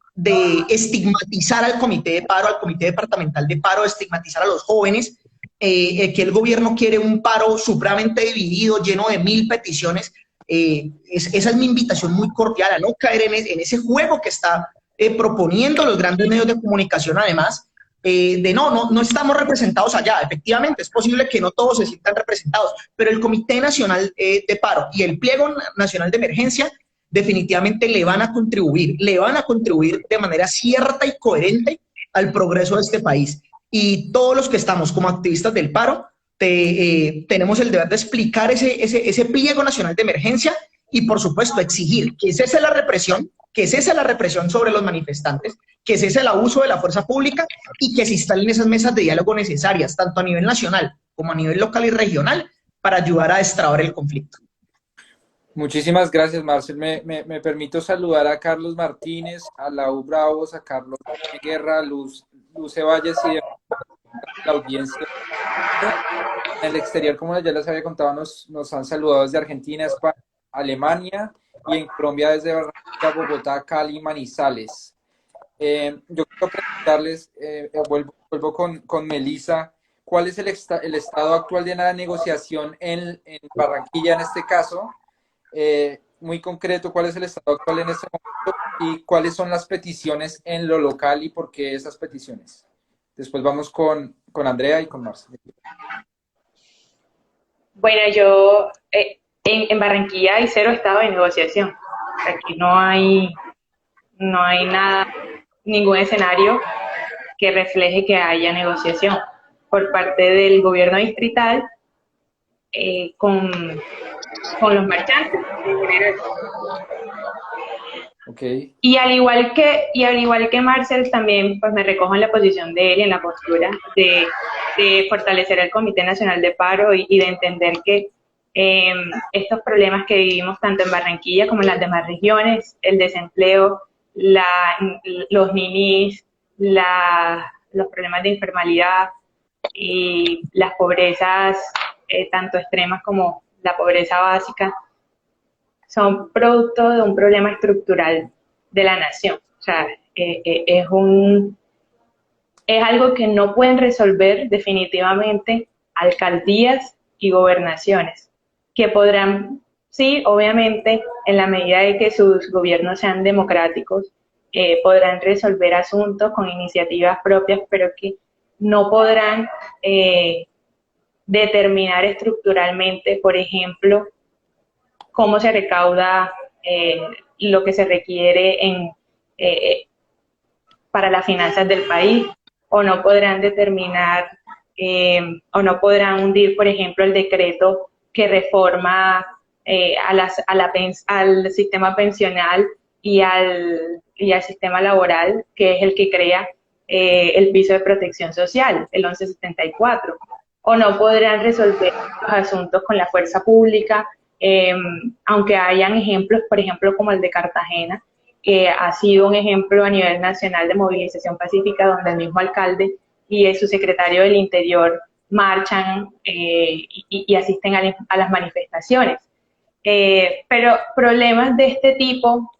estigmatizar al comité de paro, al comité departamental de paro, de estigmatizar a los jóvenes, que el gobierno quiere un paro supremamente dividido, lleno de 1000 peticiones. Esa es mi invitación muy cordial, a no caer en ese juego que está proponiendo los grandes medios de comunicación, además, no estamos representados allá. Efectivamente, es posible que no todos se sientan representados, pero el Comité Nacional de Paro y el Pliego Nacional de Emergencia definitivamente le van a contribuir de manera cierta y coherente al progreso de este país. Y todos los que estamos como activistas del paro, tenemos el deber de explicar ese Pliego Nacional de Emergencia y, por supuesto, exigir que cese la represión, sobre los manifestantes, que cese el abuso de la fuerza pública y que se instalen esas mesas de diálogo necesarias, tanto a nivel nacional como a nivel local y regional, para ayudar a destrabar el conflicto. Muchísimas gracias, Marcel. Me permito saludar a Carlos Martínez, a Lau Bravos, a Carlos Guerra, Luz Ceballos y la audiencia. En el exterior, como ya les había contado, nos han saludado desde Argentina, España, Alemania y en Colombia desde Barranquilla, Bogotá, Cali, Manizales. Yo quiero preguntarles, vuelvo con Melissa, ¿cuál es el estado actual de la negociación en Barranquilla en este caso? Muy concreto, ¿cuál es el estado actual en este momento y cuáles son las peticiones en lo local y por qué esas peticiones? Después vamos con Andrea y con Marcel. Bueno, yo en Barranquilla hay 0 estado de negociación. Aquí no hay nada, ningún escenario que refleje que haya negociación por parte del gobierno distrital con los marchantes en general. Okay. Y al igual que Marcel, también pues me recojo en la posición de él, en la postura de fortalecer el Comité Nacional de Paro y de entender que estos problemas que vivimos tanto en Barranquilla como en las demás regiones, el desempleo, los ninis, los problemas de informalidad y las pobrezas tanto extremas como la pobreza básica, son producto de un problema estructural de la nación. O sea, es algo que no pueden resolver definitivamente alcaldías y gobernaciones, que podrán, sí, obviamente, en la medida de que sus gobiernos sean democráticos, podrán resolver asuntos con iniciativas propias, pero que no podrán determinar estructuralmente, por ejemplo, cómo se recauda lo que se requiere para las finanzas del país, o no podrán determinar o no podrán hundir, por ejemplo, el decreto que reforma al sistema pensional y al sistema laboral, que es el que crea el piso de protección social, el 1174, o no podrán resolver los asuntos con la fuerza pública, aunque hayan ejemplos, por ejemplo, como el de Cartagena, que ha sido un ejemplo a nivel nacional de movilización pacífica, donde el mismo alcalde y su secretario del Interior marchan y asisten a las manifestaciones. Pero problemas de este tipo,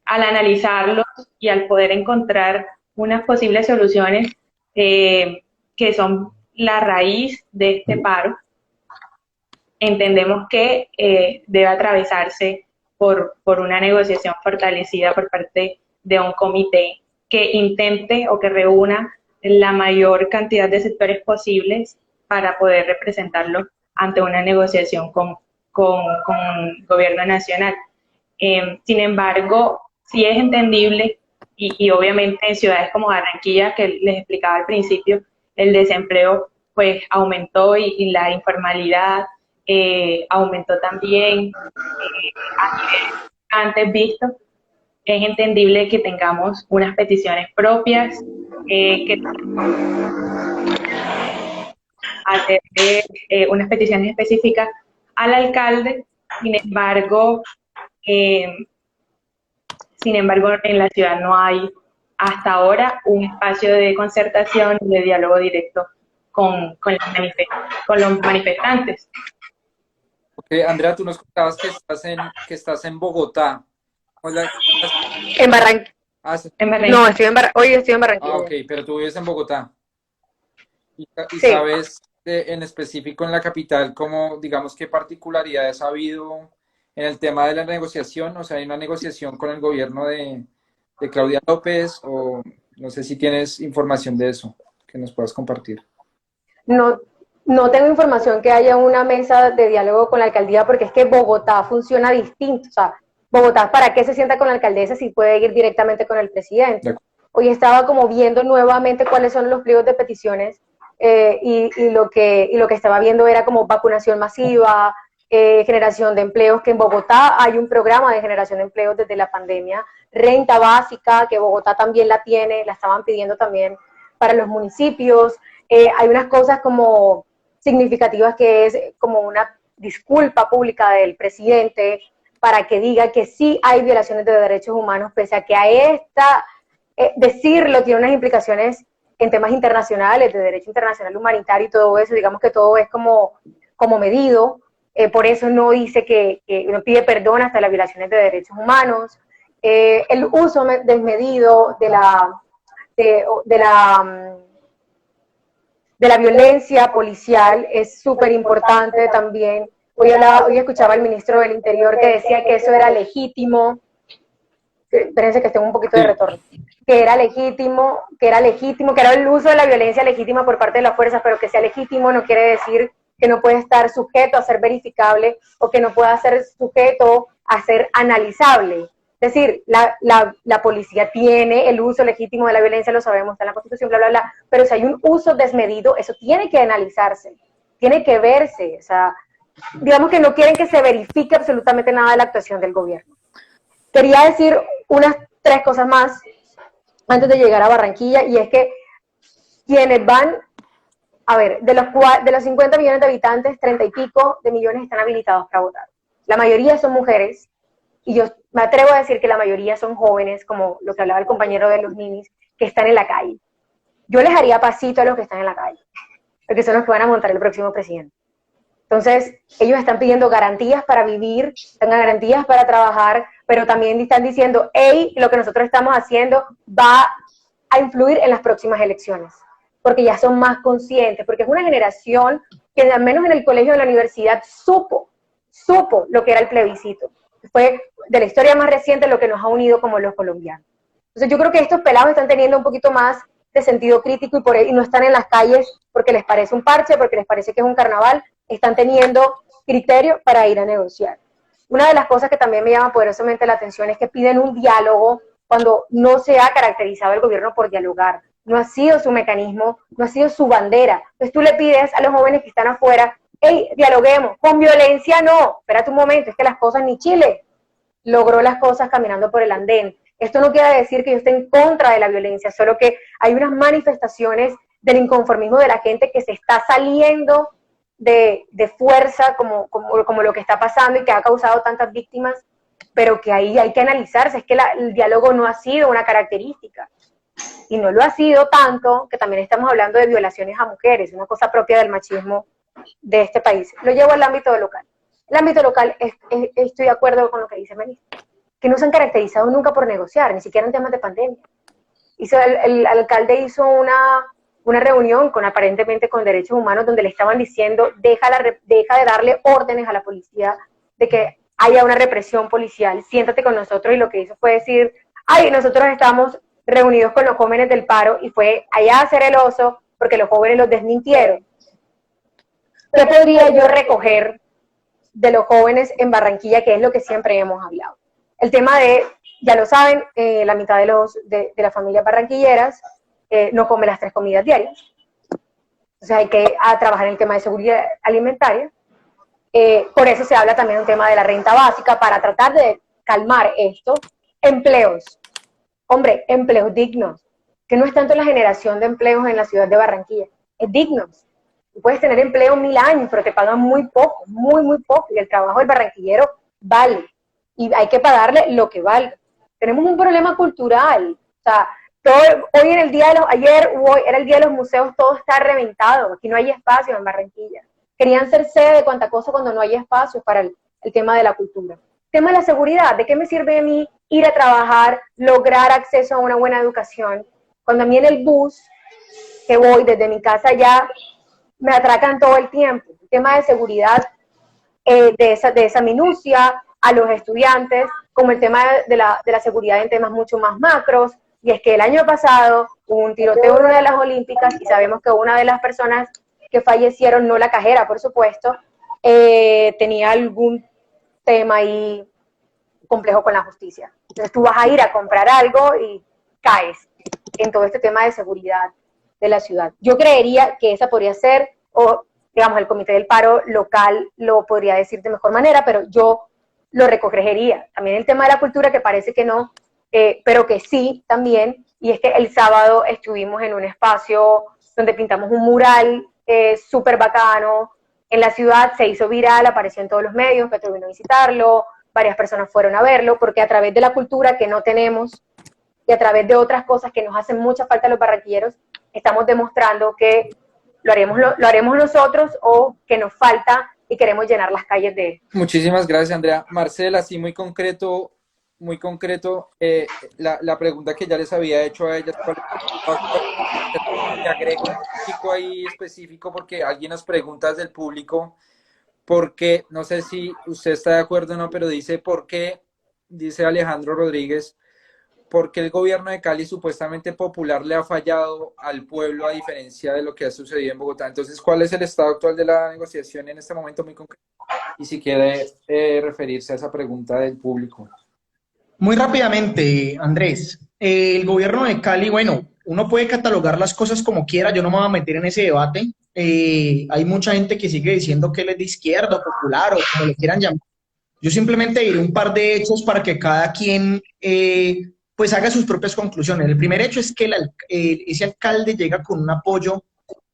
al analizarlos y al poder encontrar unas posibles soluciones que son la raíz de este paro, entendemos que debe atravesarse por una negociación fortalecida por parte de un comité que intente o que reúna la mayor cantidad de sectores posibles para poder representarlo ante una negociación con gobierno nacional. Sin embargo, sí es entendible y obviamente en ciudades como Barranquilla, que les explicaba al principio, el desempleo pues aumentó y la informalidad aumentó también a nivel antes visto. Es entendible que tengamos unas peticiones propias, que hacer unas peticiones específicas al alcalde. Sin embargo, en la ciudad no hay hasta ahora un espacio de concertación y de diálogo directo con los manifestantes. Okay, Andrea, tú nos contabas que estás en Bogotá. Hola. En Barranquilla. En Barranquilla. No, hoy estoy en Barranquilla. Ok, pero tú vives en Bogotá. Y Sí. sabes en específico en la capital, digamos, qué particularidades ha habido en el tema de la negociación, o sea, hay una negociación con el gobierno de Claudia López, o no sé si tienes información de eso que nos puedas compartir. No, no tengo información que haya una mesa de diálogo con la alcaldía, porque es que Bogotá funciona distinto. O sea, Bogotá, ¿para qué se sienta con la alcaldesa si puede ir directamente con el presidente? Hoy estaba como viendo nuevamente cuáles son los pliegos de peticiones y lo que estaba viendo era como vacunación masiva, generación de empleos, que en Bogotá hay un programa de generación de empleos desde la pandemia, renta básica, que Bogotá también la tiene, la estaban pidiendo también para los municipios. Hay unas cosas como significativas que es como una disculpa pública del presidente para que diga que sí hay violaciones de derechos humanos, pese a que a esta, decirlo tiene unas implicaciones en temas internacionales, de derecho internacional humanitario y todo eso, digamos que todo es como medido, por eso no dice que no pide perdón hasta las violaciones de derechos humanos, el uso desmedido de la violencia policial es súper importante también. Hoy escuchaba al ministro del Interior que decía que eso era legítimo. Espérense que tengo un poquito de retorno. Que era legítimo, que era el uso de la violencia legítima por parte de las fuerzas, pero que sea legítimo no quiere decir que no puede estar sujeto a ser verificable o que no pueda ser sujeto a ser analizable. Es decir, la policía tiene el uso legítimo de la violencia, lo sabemos, está en la Constitución, bla, bla, bla, pero si hay un uso desmedido, eso tiene que analizarse, tiene que verse, o sea, digamos que no quieren que se verifique absolutamente nada de la actuación del gobierno. Quería decir unas 3 cosas más antes de llegar a Barranquilla, y es que quienes van, a ver, de los 50 millones de habitantes, 30 y pico de millones están habilitados para votar. La mayoría son mujeres, y yo me atrevo a decir que la mayoría son jóvenes, como lo que hablaba el compañero de los ninis, que están en la calle. Yo les haría pasito a los que están en la calle, porque son los que van a montar el próximo presidente. Entonces, ellos están pidiendo garantías para vivir, están garantías para trabajar, pero también están diciendo, hey, lo que nosotros estamos haciendo va a influir en las próximas elecciones, porque ya son más conscientes, porque es una generación que al menos en el colegio, en la universidad, supo lo que era el plebiscito. Fue de la historia más reciente lo que nos ha unido como los colombianos. Entonces yo creo que estos pelados están teniendo un poquito más de sentido crítico y no están en las calles porque les parece un parche, porque les parece que es un carnaval, están teniendo criterio para ir a negociar. Una de las cosas que también me llama poderosamente la atención es que piden un diálogo cuando no se ha caracterizado el gobierno por dialogar. No ha sido su mecanismo, no ha sido su bandera. Entonces tú le pides a los jóvenes que están afuera, hey, dialoguemos, con violencia no, espérate un momento, es que las cosas ni Chile logró las cosas caminando por el andén. Esto no quiere decir que yo esté en contra de la violencia, solo que hay unas manifestaciones del inconformismo de la gente que se está saliendo de fuerza, como lo que está pasando y que ha causado tantas víctimas, pero que ahí hay que analizarse, es que el diálogo no ha sido una característica, y no lo ha sido tanto, que también estamos hablando de violaciones a mujeres, una cosa propia del machismo de este país. Lo llevo al ámbito local. El ámbito local, estoy de acuerdo con lo que dice el ministro, que no se han caracterizado nunca por negociar, ni siquiera en temas de pandemia. El alcalde hizo una reunión aparentemente con derechos humanos donde le estaban diciendo, deja de darle órdenes a la policía de que haya una represión policial, siéntate con nosotros, y lo que hizo fue decir, ay, nosotros estamos reunidos con los jóvenes del paro, y fue allá a hacer el oso porque los jóvenes los desmintieron. ¿Qué podría yo recoger de los jóvenes en Barranquilla, que es lo que siempre hemos hablado? El tema de, ya lo saben, la mitad de las familias barranquilleras no come las 3 comidas diarias. O sea, hay que trabajar en el tema de seguridad alimentaria. Por eso se habla también de un tema de la renta básica, para tratar de calmar esto. Empleos. Hombre, empleos dignos. Que no es tanto la generación de empleos en la ciudad de Barranquilla, es dignos. Tú puedes tener empleo 1000 años, pero te pagan muy poco, muy, muy poco. Y el trabajo del barranquillero vale. Y hay que pagarle lo que vale. Tenemos un problema cultural. O sea, hoy en el día de hoy era el día de los museos, todo está reventado. Aquí no hay espacio en Barranquilla. Querían ser sede de cuanta cosa cuando no hay espacio para el tema de la cultura. El tema de la seguridad, ¿de qué me sirve a mí ir a trabajar, lograr acceso a una buena educación, cuando a mí en el bus que voy desde mi casa ya me atracan todo el tiempo? El tema de seguridad, de esa minucia, a los estudiantes, como el tema de la seguridad en temas mucho más macros, y es que el año pasado hubo un tiroteo en una de las Olímpicas y sabemos que una de las personas que fallecieron, no la cajera, por supuesto, tenía algún tema ahí complejo con la justicia. Entonces tú vas a ir a comprar algo y caes en todo este tema de seguridad de la ciudad. Yo creería que esa podría ser, o digamos, el Comité del Paro local lo podría decir de mejor manera, pero yo lo recogería. También el tema de la cultura, que parece que no, pero que sí también, y es que el sábado estuvimos en un espacio donde pintamos un mural súper bacano en la ciudad, se hizo viral, apareció en todos los medios, Petro vino a visitarlo, varias personas fueron a verlo, porque a través de la cultura que no tenemos y a través de otras cosas que nos hacen mucha falta a los barranquilleros, estamos demostrando que lo haremos nosotros o que nos falta y queremos llenar las calles de... Muchísimas gracias, Andrea. Marcela, sí, muy concreto, la pregunta que ya les había hecho a ellas, te agrego un poquito ahí específico porque alguien nos pregunta desde el público, porque, no sé si usted está de acuerdo o no, pero dice, ¿por qué, dice Alejandro Rodríguez, por qué el gobierno de Cali supuestamente popular le ha fallado al pueblo a diferencia de lo que ha sucedido en Bogotá? Entonces, ¿cuál es el estado actual de la negociación en este momento muy concreto? Y si quiere referirse a esa pregunta del público. Muy rápidamente, Andrés. El gobierno de Cali, bueno, uno puede catalogar las cosas como quiera, yo no me voy a meter en ese debate. Hay mucha gente que sigue diciendo que él es de izquierda, o popular, o como le quieran llamar. Yo simplemente diré un par de hechos para que cada quien pues haga sus propias conclusiones. El primer hecho es que ese alcalde llega con un apoyo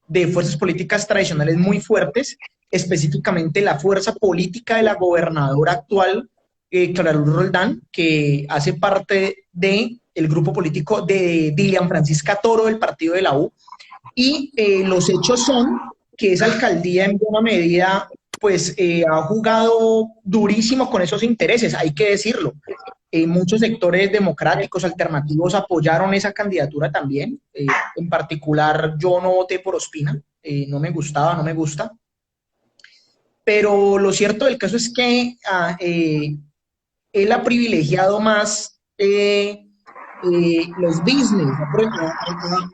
de fuerzas políticas tradicionales muy fuertes, específicamente la fuerza política de la gobernadora actual, Clara Luz Roldán, que hace parte del grupo político de Dilian Francisca Toro del partido de la U. Y los hechos son que esa alcaldía en buena medida pues ha jugado durísimo con esos intereses, hay que decirlo. Muchos sectores democráticos alternativos apoyaron esa candidatura también. En particular, yo no voté por Ospina, no me gustaba, no me gusta. Pero lo cierto del caso es que él ha privilegiado más los business,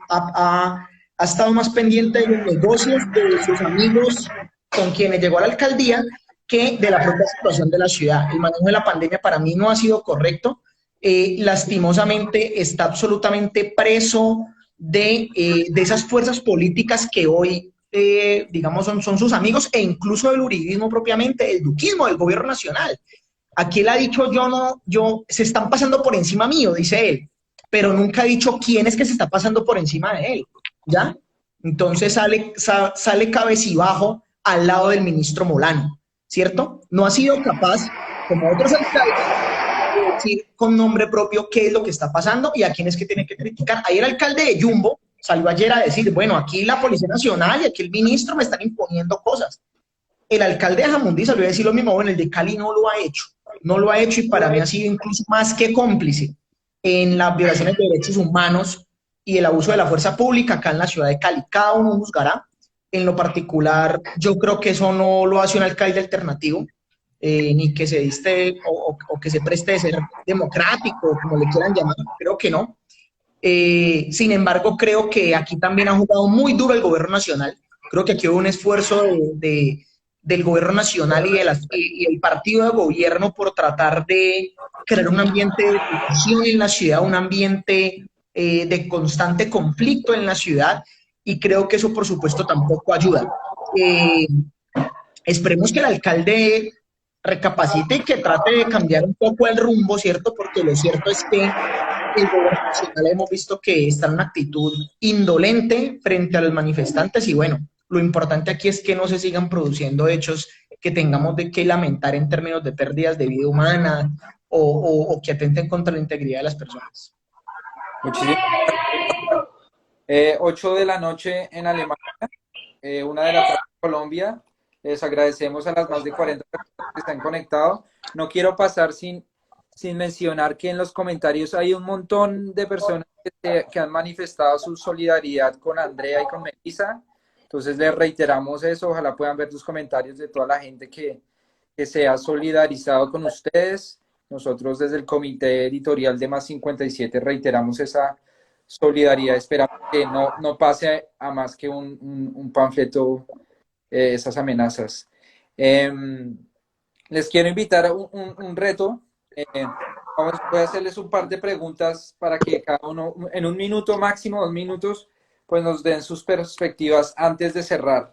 ha estado más pendiente de los negocios de sus amigos con quienes llegó a la alcaldía que de la propia situación de la ciudad. El manejo de la pandemia para mí no ha sido correcto. Lastimosamente está absolutamente preso de esas fuerzas políticas que hoy, digamos, son sus amigos, e incluso del uribismo propiamente, del duquismo, del gobierno nacional. Aquí él ha dicho, se están pasando por encima mío, dice él, pero nunca ha dicho quién es que se está pasando por encima de él, ¿ya? Entonces sale cabecibajo al lado del ministro Molano, ¿cierto? No ha sido capaz, como otros alcaldes, de decir con nombre propio qué es lo que está pasando y a quién es que tiene que criticar. Ahí el alcalde de Yumbo salió ayer a decir, bueno, aquí la Policía Nacional y aquí el ministro me están imponiendo cosas. El alcalde de Jamundí salió a decir lo mismo, bueno, el de Cali no lo ha hecho. No lo ha hecho y para mí ha sido incluso más que cómplice en las violaciones de derechos humanos y el abuso de la fuerza pública acá en la ciudad de Cali. Cada uno juzgará. En lo particular, yo creo que eso no lo hace un alcalde alternativo, ni que se diste o que se preste de ser democrático, como le quieran llamar, creo que no. Sin embargo, creo que aquí también ha jugado muy duro el gobierno nacional. Creo que aquí hubo un esfuerzo del gobierno nacional y el partido de gobierno por tratar de crear un ambiente de tensión en la ciudad, un ambiente de constante conflicto en la ciudad, y creo que eso por supuesto tampoco ayuda. Esperemos que el alcalde recapacite y que trate de cambiar un poco el rumbo, ¿cierto? Porque lo cierto es que el gobierno nacional hemos visto que está en una actitud indolente frente a los manifestantes y bueno, lo importante aquí es que no se sigan produciendo hechos que tengamos de que lamentar en términos de pérdidas de vida humana o que atenten contra la integridad de las personas. Muchísimas gracias. 8 de la noche en Alemania, 1 de la tarde en Colombia. Les agradecemos a las más de 40 personas que están conectados. No quiero pasar sin mencionar que en los comentarios hay un montón de personas que han manifestado su solidaridad con Andrea y con Melissa. Entonces les reiteramos eso. Ojalá puedan ver los comentarios de toda la gente que que se ha solidarizado con ustedes. Nosotros desde el comité editorial de Más 57 reiteramos esa solidaridad. Esperamos que no pase a más que un panfleto, esas amenazas. Les quiero invitar a un reto. Voy a hacerles un par de preguntas para que cada uno, en 1 minuto máximo, 2 minutos, pues nos den sus perspectivas antes de cerrar.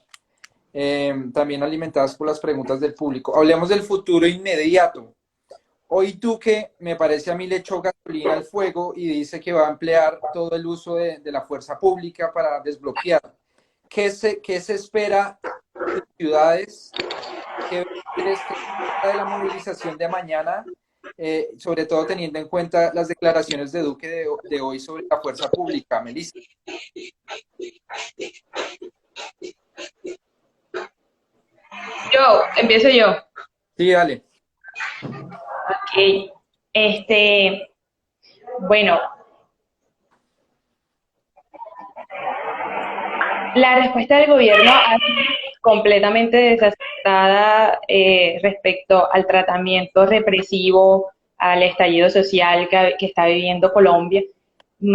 También alimentadas por las preguntas del público. Hablemos del futuro inmediato. Hoy Duque, me parece a mí, le echó gasolina al fuego y dice que va a emplear todo el uso de la fuerza pública para desbloquear. ¿Qué se espera de ciudades? ¿Qué crees que de la movilización de mañana, sobre todo teniendo en cuenta las declaraciones de Duque de hoy sobre la fuerza pública, Melissa? Empiezo yo. Sí, dale. Ok. Bueno, la respuesta del gobierno ha sido completamente desacertada respecto al tratamiento represivo, al estallido social que está viviendo Colombia. En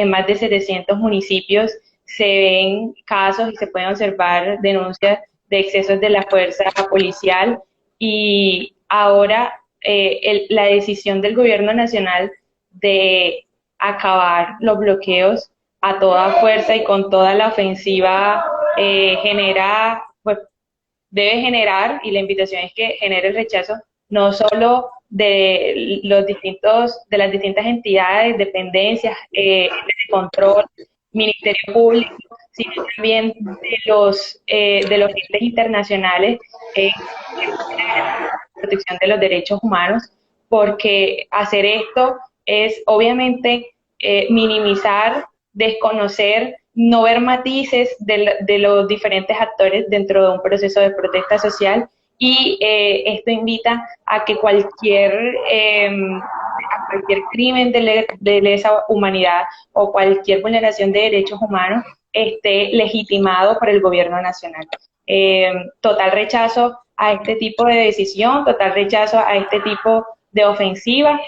más de 700 municipios se ven casos y se pueden observar denuncias de excesos de la fuerza policial, y ahora la decisión del gobierno nacional de acabar los bloqueos a toda fuerza y con toda la ofensiva pues, debe generar, y la invitación es que genere el rechazo no solo de las distintas entidades, dependencias, de control, Ministerio Público, sino también de los entes internacionales de protección de los derechos humanos, porque hacer esto es obviamente minimizar, desconocer, no ver matices de los diferentes actores dentro de un proceso de protesta social, y esto invita a que cualquier crimen de lesa humanidad o cualquier vulneración de derechos humanos esté legitimado por el gobierno nacional. Total rechazo a este tipo de decisión, total rechazo a este tipo de ofensiva,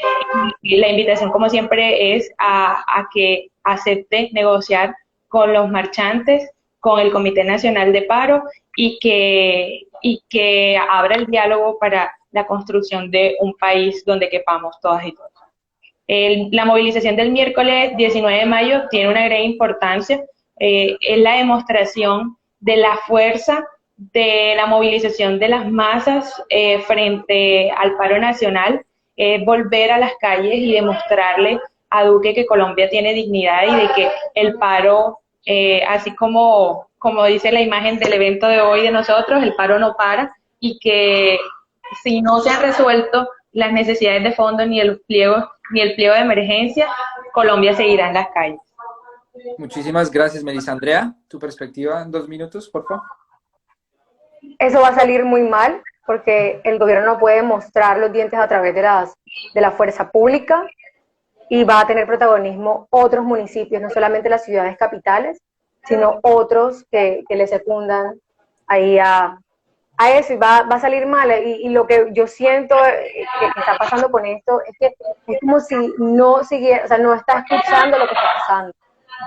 y la invitación, como siempre, es a que acepte negociar con los marchantes, con el Comité Nacional de Paro, y que abra el diálogo para la construcción de un país donde quepamos todas y todos. La movilización del miércoles 19 de mayo tiene una gran importancia, es la demostración de la fuerza de la movilización de las masas frente al paro nacional, volver a las calles y demostrarle a Duque que Colombia tiene dignidad y de que el paro, así como dice la imagen del evento de hoy de nosotros, el paro no para, y que si no se han resuelto las necesidades de fondo ni el pliego de emergencia, Colombia seguirá en las calles. Muchísimas gracias, Melissa. Andrea, tu perspectiva en 2 minutos, por favor. Eso va a salir muy mal, porque el gobierno no puede mostrar los dientes a través de la fuerza pública, y va a tener protagonismo otros municipios, no solamente las ciudades capitales, sino otros que le secundan ahí a eso, y va a salir mal. Y lo que yo siento que está pasando con esto es que es como si no siguiera, o sea, no está escuchando lo que está pasando,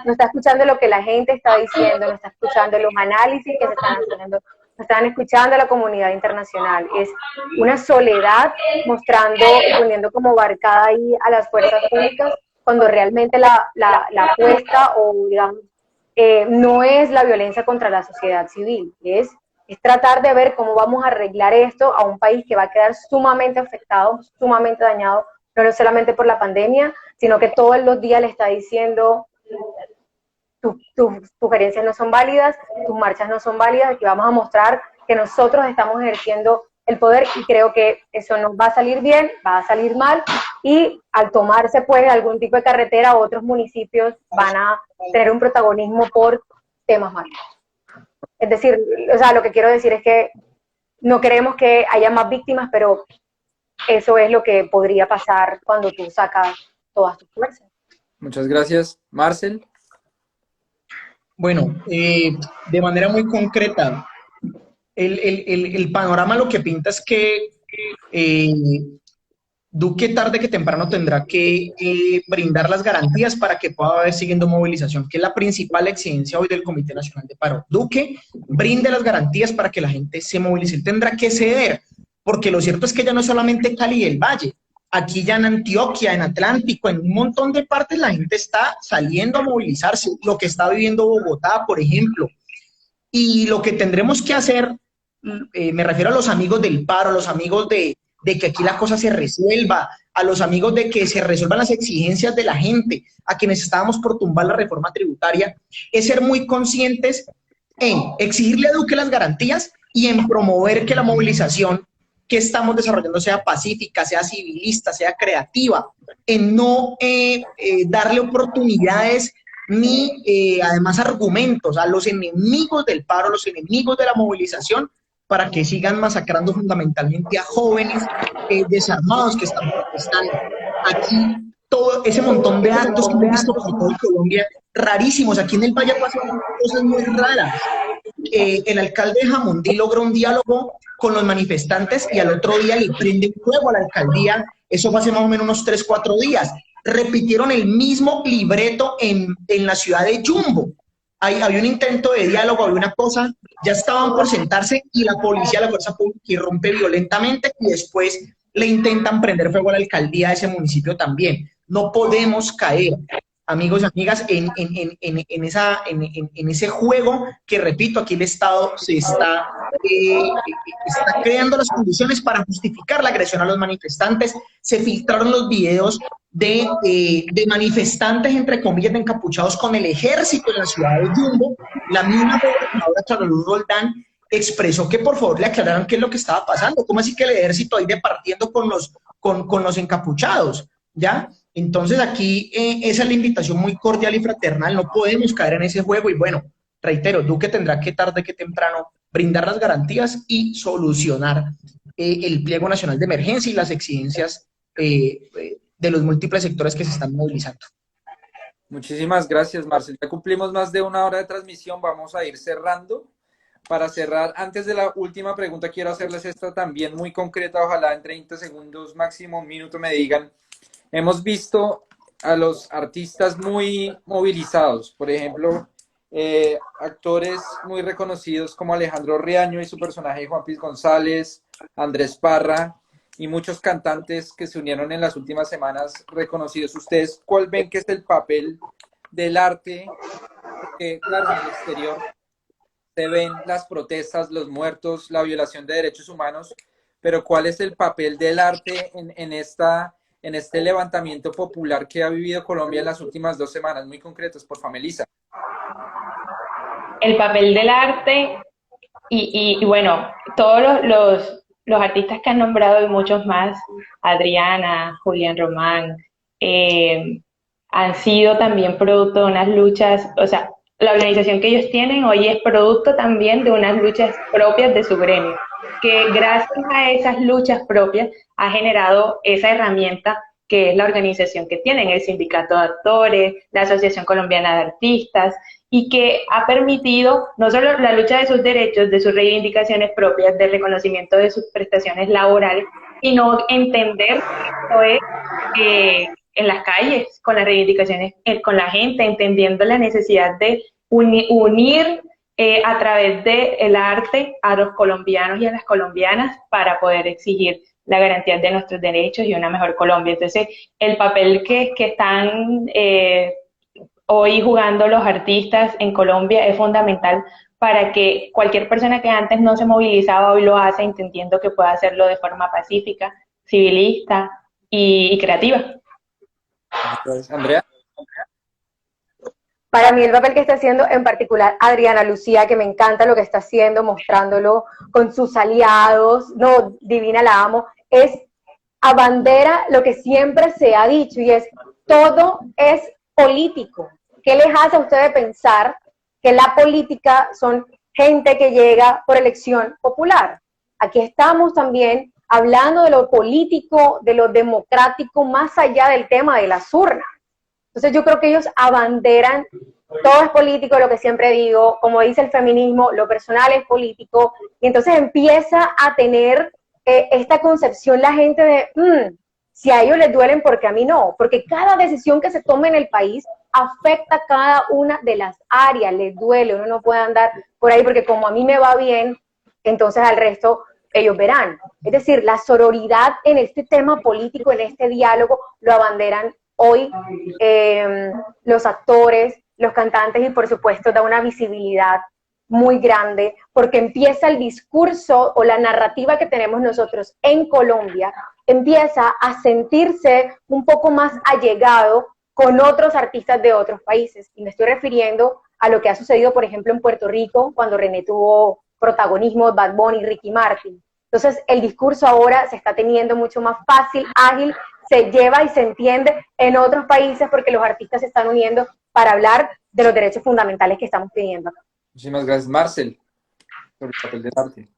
no está escuchando lo que la gente está diciendo, no está escuchando los análisis que se están haciendo, no están escuchando a la comunidad internacional. Es una soledad mostrando y poniendo como barcada ahí a las fuerzas públicas, cuando realmente la apuesta, o digamos, no es la violencia contra la sociedad civil, es tratar de ver cómo vamos a arreglar esto a un país que va a quedar sumamente afectado, sumamente dañado, no solamente por la pandemia, sino que todos los días le está diciendo: tus sugerencias no son válidas, tus marchas no son válidas, aquí vamos a mostrar que nosotros estamos ejerciendo el poder. Y creo que eso no va a salir bien, va a salir mal, y al tomarse pues algún tipo de carretera, otros municipios van a tener un protagonismo por temas malos. Es decir, o sea, lo que quiero decir es que no queremos que haya más víctimas, pero eso es lo que podría pasar cuando tú sacas todas tus fuerzas. Muchas gracias. Marcel. Bueno, de manera muy concreta, el panorama lo que pinta es que eh, Duque tarde que temprano tendrá que brindar las garantías para que pueda haber siguiendo movilización, que es la principal exigencia hoy del Comité Nacional de Paro. Duque brinde las garantías para que la gente se movilice. Él tendrá que ceder, porque lo cierto es que ya no es solamente Cali y el Valle. Aquí ya en Antioquia, en Atlántico, en un montón de partes la gente está saliendo a movilizarse. Lo que está viviendo Bogotá, por ejemplo. Y lo que tendremos que hacer, me refiero a los amigos del paro, a los amigos de que aquí la cosa se resuelva, a los amigos de que se resuelvan las exigencias de la gente, a quienes estábamos por tumbar la reforma tributaria, es ser muy conscientes en exigirle a Duque las garantías y en promover que la movilización que estamos desarrollando sea pacífica, sea civilista, sea creativa, en no darle oportunidades ni además argumentos a los enemigos del paro, a los enemigos de la movilización, para que sigan masacrando fundamentalmente a jóvenes desarmados que están protestando. Aquí todo ese montón de actos que hemos visto por todo Colombia, rarísimos. Aquí en el Valle pasan cosas muy raras. El alcalde de Jamundí logró un diálogo con los manifestantes y al otro día le prenden fuego a la alcaldía. Eso fue hace más o menos unos 3, 4 días. Repitieron el mismo libreto en la ciudad de Yumbo. Había un intento de diálogo, había una cosa, ya estaban por sentarse y la policía, la fuerza pública irrumpe violentamente y después le intentan prender fuego a la alcaldía de ese municipio también. No podemos caer, amigos y amigas, en ese juego que, repito, aquí el Estado se está creando las condiciones para justificar la agresión a los manifestantes. Se filtraron los videos de manifestantes, entre comillas, de encapuchados con el ejército en la ciudad de Yumbo. La misma gobernadora Clara Luz Roldán expresó que por favor le aclararan qué es lo que estaba pasando. ¿Cómo así que el ejército ahí departiendo con los encapuchados? ¿Ya? Entonces aquí esa es la invitación muy cordial y fraternal. No podemos caer en ese juego y bueno, reitero, Duque tendrá que tarde que temprano brindar las garantías y solucionar el pliego nacional de emergencia y las exigencias de los múltiples sectores que se están movilizando. Muchísimas gracias, Marcel. Ya cumplimos más de 1 hora de transmisión. Vamos a ir cerrando. Para cerrar, antes de la última pregunta, quiero hacerles esta también muy concreta. Ojalá en 30 segundos, máximo un minuto, me digan. Hemos visto a los artistas muy movilizados. Por ejemplo, actores muy reconocidos como Alejandro Riaño y su personaje Juan Piz González, Andrés Parra y muchos cantantes que se unieron en las últimas semanas reconocidos. ¿Ustedes cuál ven que es el papel del arte? Porque, claro, en el exterior se ven las protestas, los muertos, la violación de derechos humanos, pero ¿cuál es el papel del arte en este levantamiento popular que ha vivido Colombia en las últimas 2 semanas? Muy concretos, por favor, Melissa. El papel del arte y bueno, todos los artistas que han nombrado y muchos más, Adriana, Julián Román, han sido también producto de unas luchas, o sea, la organización que ellos tienen hoy es producto también de unas luchas propias de su gremio, que gracias a esas luchas propias ha generado esa herramienta que es la organización que tienen, el Sindicato de Actores, la Asociación Colombiana de Artistas, y que ha permitido no solo la lucha de sus derechos, de sus reivindicaciones propias, del reconocimiento de sus prestaciones laborales, sino entender esto es en las calles, con las reivindicaciones, con la gente, entendiendo la necesidad de unir a través del arte a los colombianos y a las colombianas para poder exigir la garantía de nuestros derechos y una mejor Colombia. Entonces, el papel que están hoy jugando los artistas en Colombia es fundamental para que cualquier persona que antes no se movilizaba hoy lo hace, entendiendo que puede hacerlo de forma pacífica, civilista y creativa. Entonces, Andrea. Para mí el papel que está haciendo en particular Adriana Lucía, que me encanta lo que está haciendo, mostrándolo con sus aliados, no, divina, la amo, es abandera lo que siempre se ha dicho y es, todo es político. ¿Qué les hace a ustedes pensar que la política son gente que llega por elección popular? Aquí estamos también hablando de lo político, de lo democrático, más allá del tema de las urnas. Entonces yo creo que ellos abanderan todo es político, lo que siempre digo, como dice el feminismo, lo personal es político, y entonces empieza a tener esta concepción la gente de, si a ellos les duelen, porque a mí no, porque cada decisión que se tome en el país afecta a cada una de las áreas, les duele, uno no puede andar por ahí porque como a mí me va bien, entonces al resto ellos verán. Es decir, la sororidad en este tema político, en este diálogo, lo abanderan hoy los actores, los cantantes y por supuesto da una visibilidad muy grande porque empieza el discurso o la narrativa que tenemos nosotros en Colombia, empieza a sentirse un poco más allegado con otros artistas de otros países. Y me estoy refiriendo a lo que ha sucedido, por ejemplo, en Puerto Rico, cuando René tuvo protagonismo, Bad Bunny, Ricky Martin. Entonces, el discurso ahora se está teniendo mucho más fácil, ágil, se lleva y se entiende en otros países porque los artistas se están uniendo para hablar de los derechos fundamentales que estamos pidiendo acá. Muchísimas gracias, Marcel, por el papel del arte.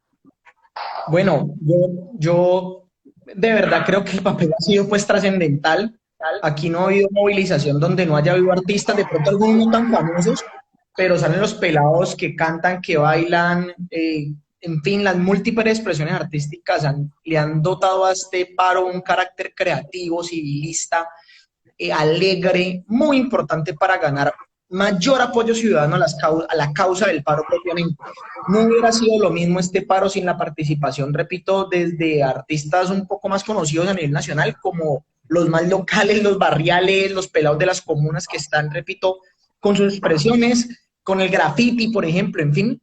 Bueno, yo de verdad creo que el papel ha sido pues trascendental. Aquí no ha habido movilización donde no haya habido artistas, de pronto algunos no tan famosos, pero salen los pelados que cantan, que bailan, en fin, las múltiples expresiones artísticas le han dotado a este paro un carácter creativo, civilista, alegre, muy importante para ganar mayor apoyo ciudadano a la causa del paro propiamente. No hubiera sido lo mismo este paro sin la participación, repito, desde artistas un poco más conocidos a nivel nacional, como los más locales, los barriales, los pelados de las comunas que están, repito, con sus expresiones, con el graffiti, por ejemplo, en fin,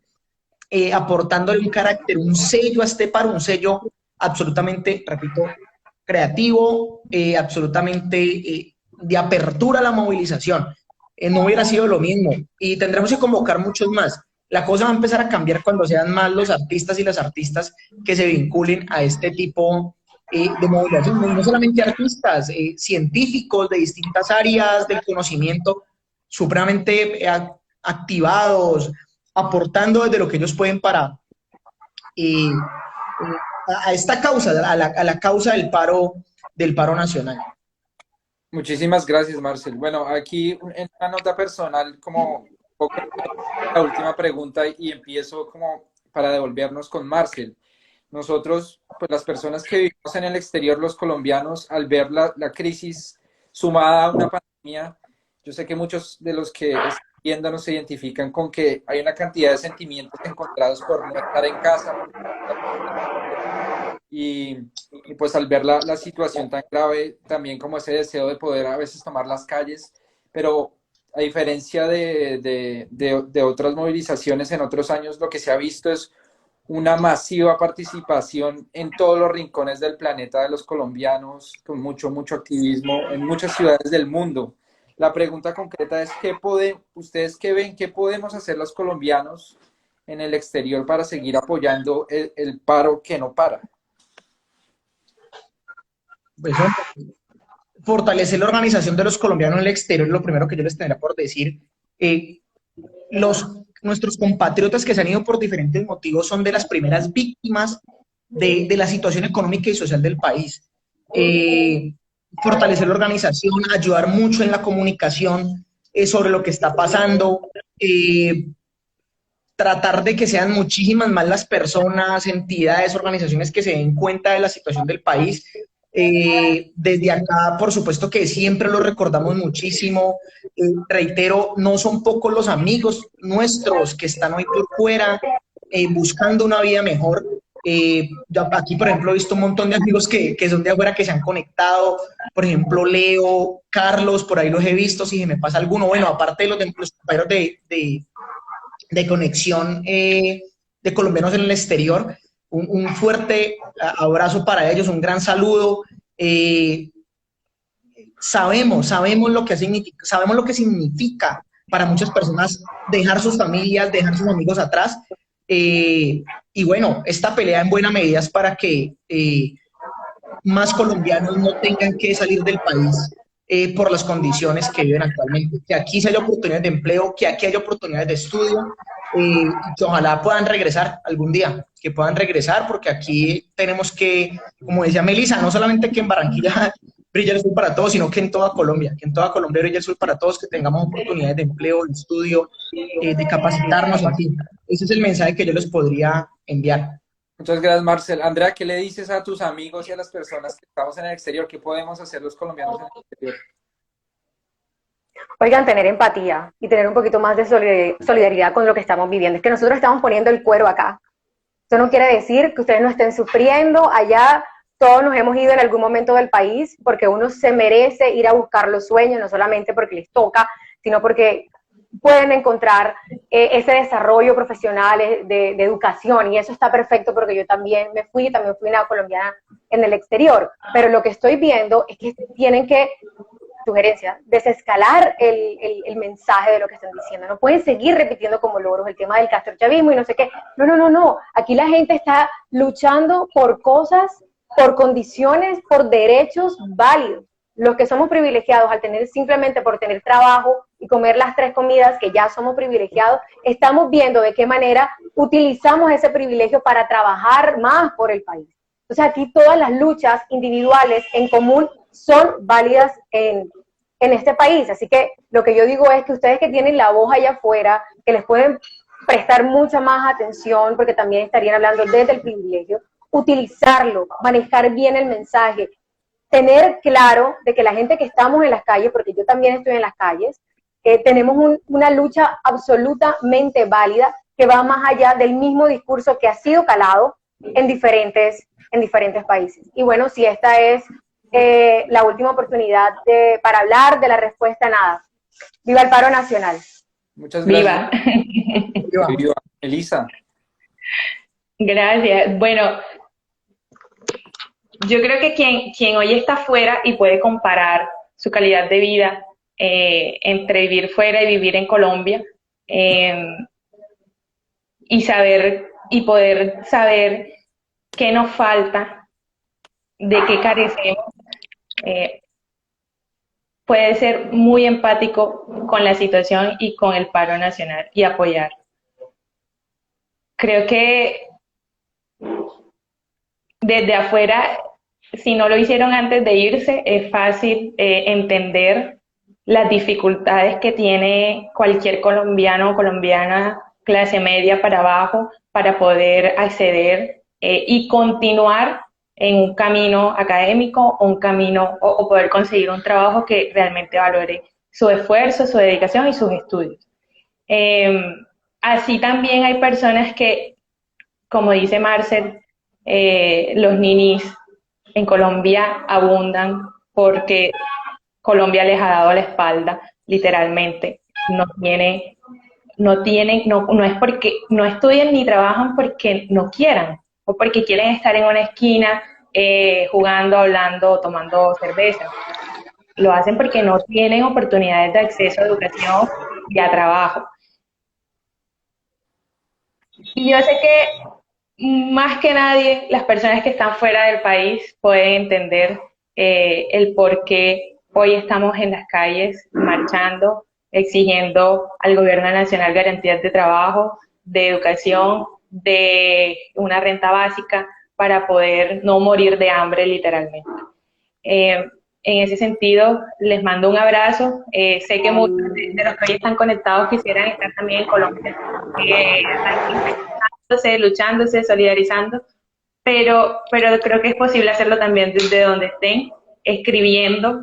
aportándole un carácter, un sello a este paro, un sello absolutamente, repito, creativo, absolutamente de apertura a la movilización. No hubiera sido lo mismo y tendremos que convocar muchos más. La cosa va a empezar a cambiar cuando sean más los artistas y las artistas que se vinculen a este tipo de movilización. No solamente artistas, científicos de distintas áreas del conocimiento, supremamente activados, aportando desde lo que ellos pueden para a esta causa, a la causa del paro nacional. Muchísimas gracias, Marcel. Bueno, aquí en una nota personal, como la última pregunta y empiezo como para devolvernos con Marcel. Nosotros, pues las personas que vivimos en el exterior, los colombianos, al ver la crisis sumada a una pandemia, yo sé que muchos de los que están viéndonos se identifican con que hay una cantidad de sentimientos encontrados por no estar en casa. Y pues al ver la situación tan grave, también como ese deseo de poder a veces tomar las calles, pero a diferencia de otras movilizaciones en otros años, lo que se ha visto es una masiva participación en todos los rincones del planeta de los colombianos, con mucho activismo en muchas ciudades del mundo. La pregunta concreta es, ¿ustedes qué ven? ¿Qué podemos hacer los colombianos en el exterior para seguir apoyando el paro que no para? Pues, fortalecer la organización de los colombianos en el exterior es lo primero que yo les tendría por decir. Nuestros compatriotas que se han ido por diferentes motivos son de las primeras víctimas de la situación económica y social del país. Fortalecer la organización, ayudar mucho en la comunicación sobre lo que está pasando, tratar de que sean muchísimas más las personas, entidades, organizaciones que se den cuenta de la situación del país. Desde acá, por supuesto que siempre lo recordamos muchísimo. Reitero, no son pocos los amigos nuestros que están hoy por fuera buscando una vida mejor. Aquí, por ejemplo, he visto un montón de amigos que son de afuera que se han conectado. Por ejemplo, Leo, Carlos, por ahí los he visto, si se me pasa alguno. Bueno, aparte de los compañeros de conexión de colombianos en el exterior, un fuerte abrazo para ellos, un gran saludo. Sabemos lo que significa, sabemos lo que significa para muchas personas dejar sus familias, dejar sus amigos atrás. Y bueno, esta pelea en buena medida es para que más colombianos no tengan que salir del país por las condiciones que viven actualmente. Que aquí se haya oportunidades de empleo, que aquí haya oportunidades de estudio, que ojalá puedan regresar algún día, que puedan regresar, porque aquí tenemos que, como decía Melissa, no solamente que en Barranquilla brille el sol para todos, sino que en toda Colombia, brille el sol para todos, que tengamos oportunidades de empleo, de estudio, de capacitarnos, en fin. Ese es el mensaje que yo les podría enviar. Muchas gracias, Marcel. Andrea, ¿qué le dices a tus amigos y a las personas que estamos en el exterior? ¿Qué podemos hacer los colombianos en el exterior? Oigan, tener empatía y tener un poquito más de solidaridad con lo que estamos viviendo. Es que nosotros estamos poniendo el cuero acá. Eso no quiere decir que ustedes no estén sufriendo. Allá todos nos hemos ido en algún momento del país porque uno se merece ir a buscar los sueños, no solamente porque les toca, sino porque pueden encontrar ese desarrollo profesional de educación, y eso está perfecto porque yo también fui una colombiana en el exterior, pero lo que estoy viendo es que tienen que, sugerencia, desescalar el mensaje de lo que están diciendo. No pueden seguir repitiendo como loros el tema del castrochavismo y no sé qué. No. Aquí la gente está luchando por cosas, por condiciones, por derechos válidos. Los que somos privilegiados simplemente por tener trabajo y comer las 3 comidas, que ya somos privilegiados, estamos viendo de qué manera utilizamos ese privilegio para trabajar más por el país. Entonces aquí todas las luchas individuales en común son válidas en este país. Así que lo que yo digo es que ustedes que tienen la voz allá afuera, que les pueden prestar mucha más atención, porque también estarían hablando desde el privilegio, utilizarlo, manejar bien el mensaje, tener claro de que la gente que estamos en las calles, porque yo también estoy en las calles, tenemos una lucha absolutamente válida que va más allá del mismo discurso que ha sido calado en diferentes países. Y bueno, si esta es la última oportunidad para hablar de la respuesta, nada. ¡Viva el paro nacional! Muchas gracias. ¡Viva! Viva. Elisa. Gracias. Bueno, yo creo que quien hoy está fuera y puede comparar su calidad de vida entre vivir fuera y vivir en Colombia, y poder saber qué nos falta, de qué carecemos, puede ser muy empático con la situación y con el paro nacional y apoyar. Creo que desde afuera, si no lo hicieron antes de irse, es fácil entender las dificultades que tiene cualquier colombiano o colombiana clase media para abajo para poder acceder y continuar en un camino académico o un camino o poder conseguir un trabajo que realmente valore su esfuerzo, su dedicación y sus estudios. Así también hay personas que, como dice Marcel, los ninis en Colombia abundan porque Colombia les ha dado la espalda, literalmente. No es porque no estudian ni trabajan porque no quieran o porque quieren estar en una esquina jugando, hablando o tomando cerveza. Lo hacen porque no tienen oportunidades de acceso a educación y a trabajo. Y yo sé que más que nadie, las personas que están fuera del país pueden entender el por qué hoy estamos en las calles marchando, exigiendo al gobierno nacional garantías de trabajo, de educación, de una renta básica para poder no morir de hambre literalmente. En ese sentido, les mando un abrazo. Sé que muchos de los que hoy están conectados quisieran estar también en Colombia, luchándose, solidarizando, pero creo que es posible hacerlo también desde donde estén, escribiendo,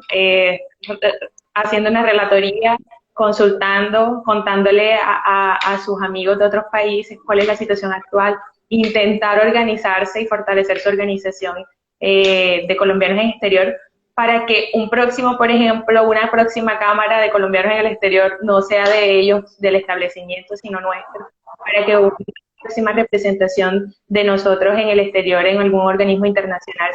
haciendo una relatoría, consultando, contándole a sus amigos de otros países cuál es la situación actual, intentar organizarse y fortalecer su organización de colombianos en el exterior, para que un próximo, por ejemplo, una próxima cámara de colombianos en el exterior no sea de ellos, del establecimiento, sino nuestro, para que una próxima representación de nosotros en el exterior, en algún organismo internacional,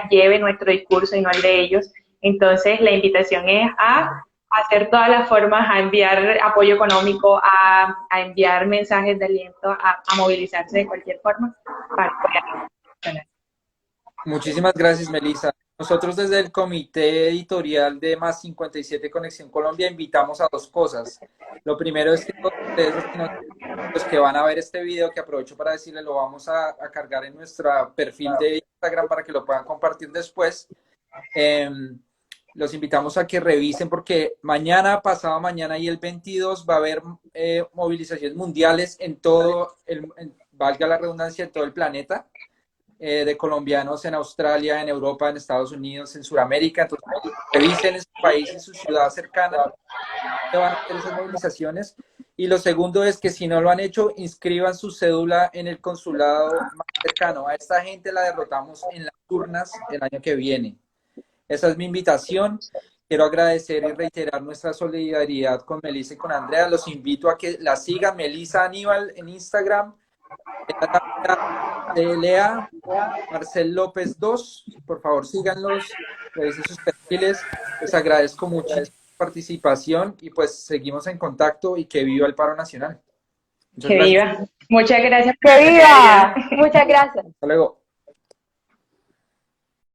lleve nuestro discurso y no el de ellos. Entonces, la invitación es a hacer todas las formas, a enviar apoyo económico, a enviar mensajes de aliento, a movilizarse de cualquier forma para apoyar. Muchísimas gracias, Melissa. Nosotros desde el comité editorial de Más 57 Conexión Colombia invitamos a 2 cosas. Lo primero es que ustedes, los que van a ver este video, que aprovecho para decirles, lo vamos a cargar en nuestro perfil de Instagram para que lo puedan compartir después. los invitamos a que revisen porque mañana, pasado mañana y el 22 va a haber movilizaciones mundiales en todo, valga la redundancia, en todo el planeta, de colombianos en Australia, en Europa, en Estados Unidos, en Sudamérica. Entonces, revisen en su país, en su ciudad cercana, que van a hacer esas movilizaciones. Y lo segundo es que si no lo han hecho, inscriban su cédula en el consulado más cercano. A esta gente la derrotamos en las urnas el año que viene. Esa es mi invitación. Quiero agradecer y reiterar nuestra solidaridad con Melissa y con Andrea. Los invito a que la sigan, Melissa Aníbal en Instagram, Lea Marcel López 2. Por favor, síganlos, revisen sus perfiles. Les agradezco mucho su participación y pues seguimos en contacto y que viva el paro nacional. Que viva. Muchas gracias. ¡Que viva! Muchas gracias. Hasta luego.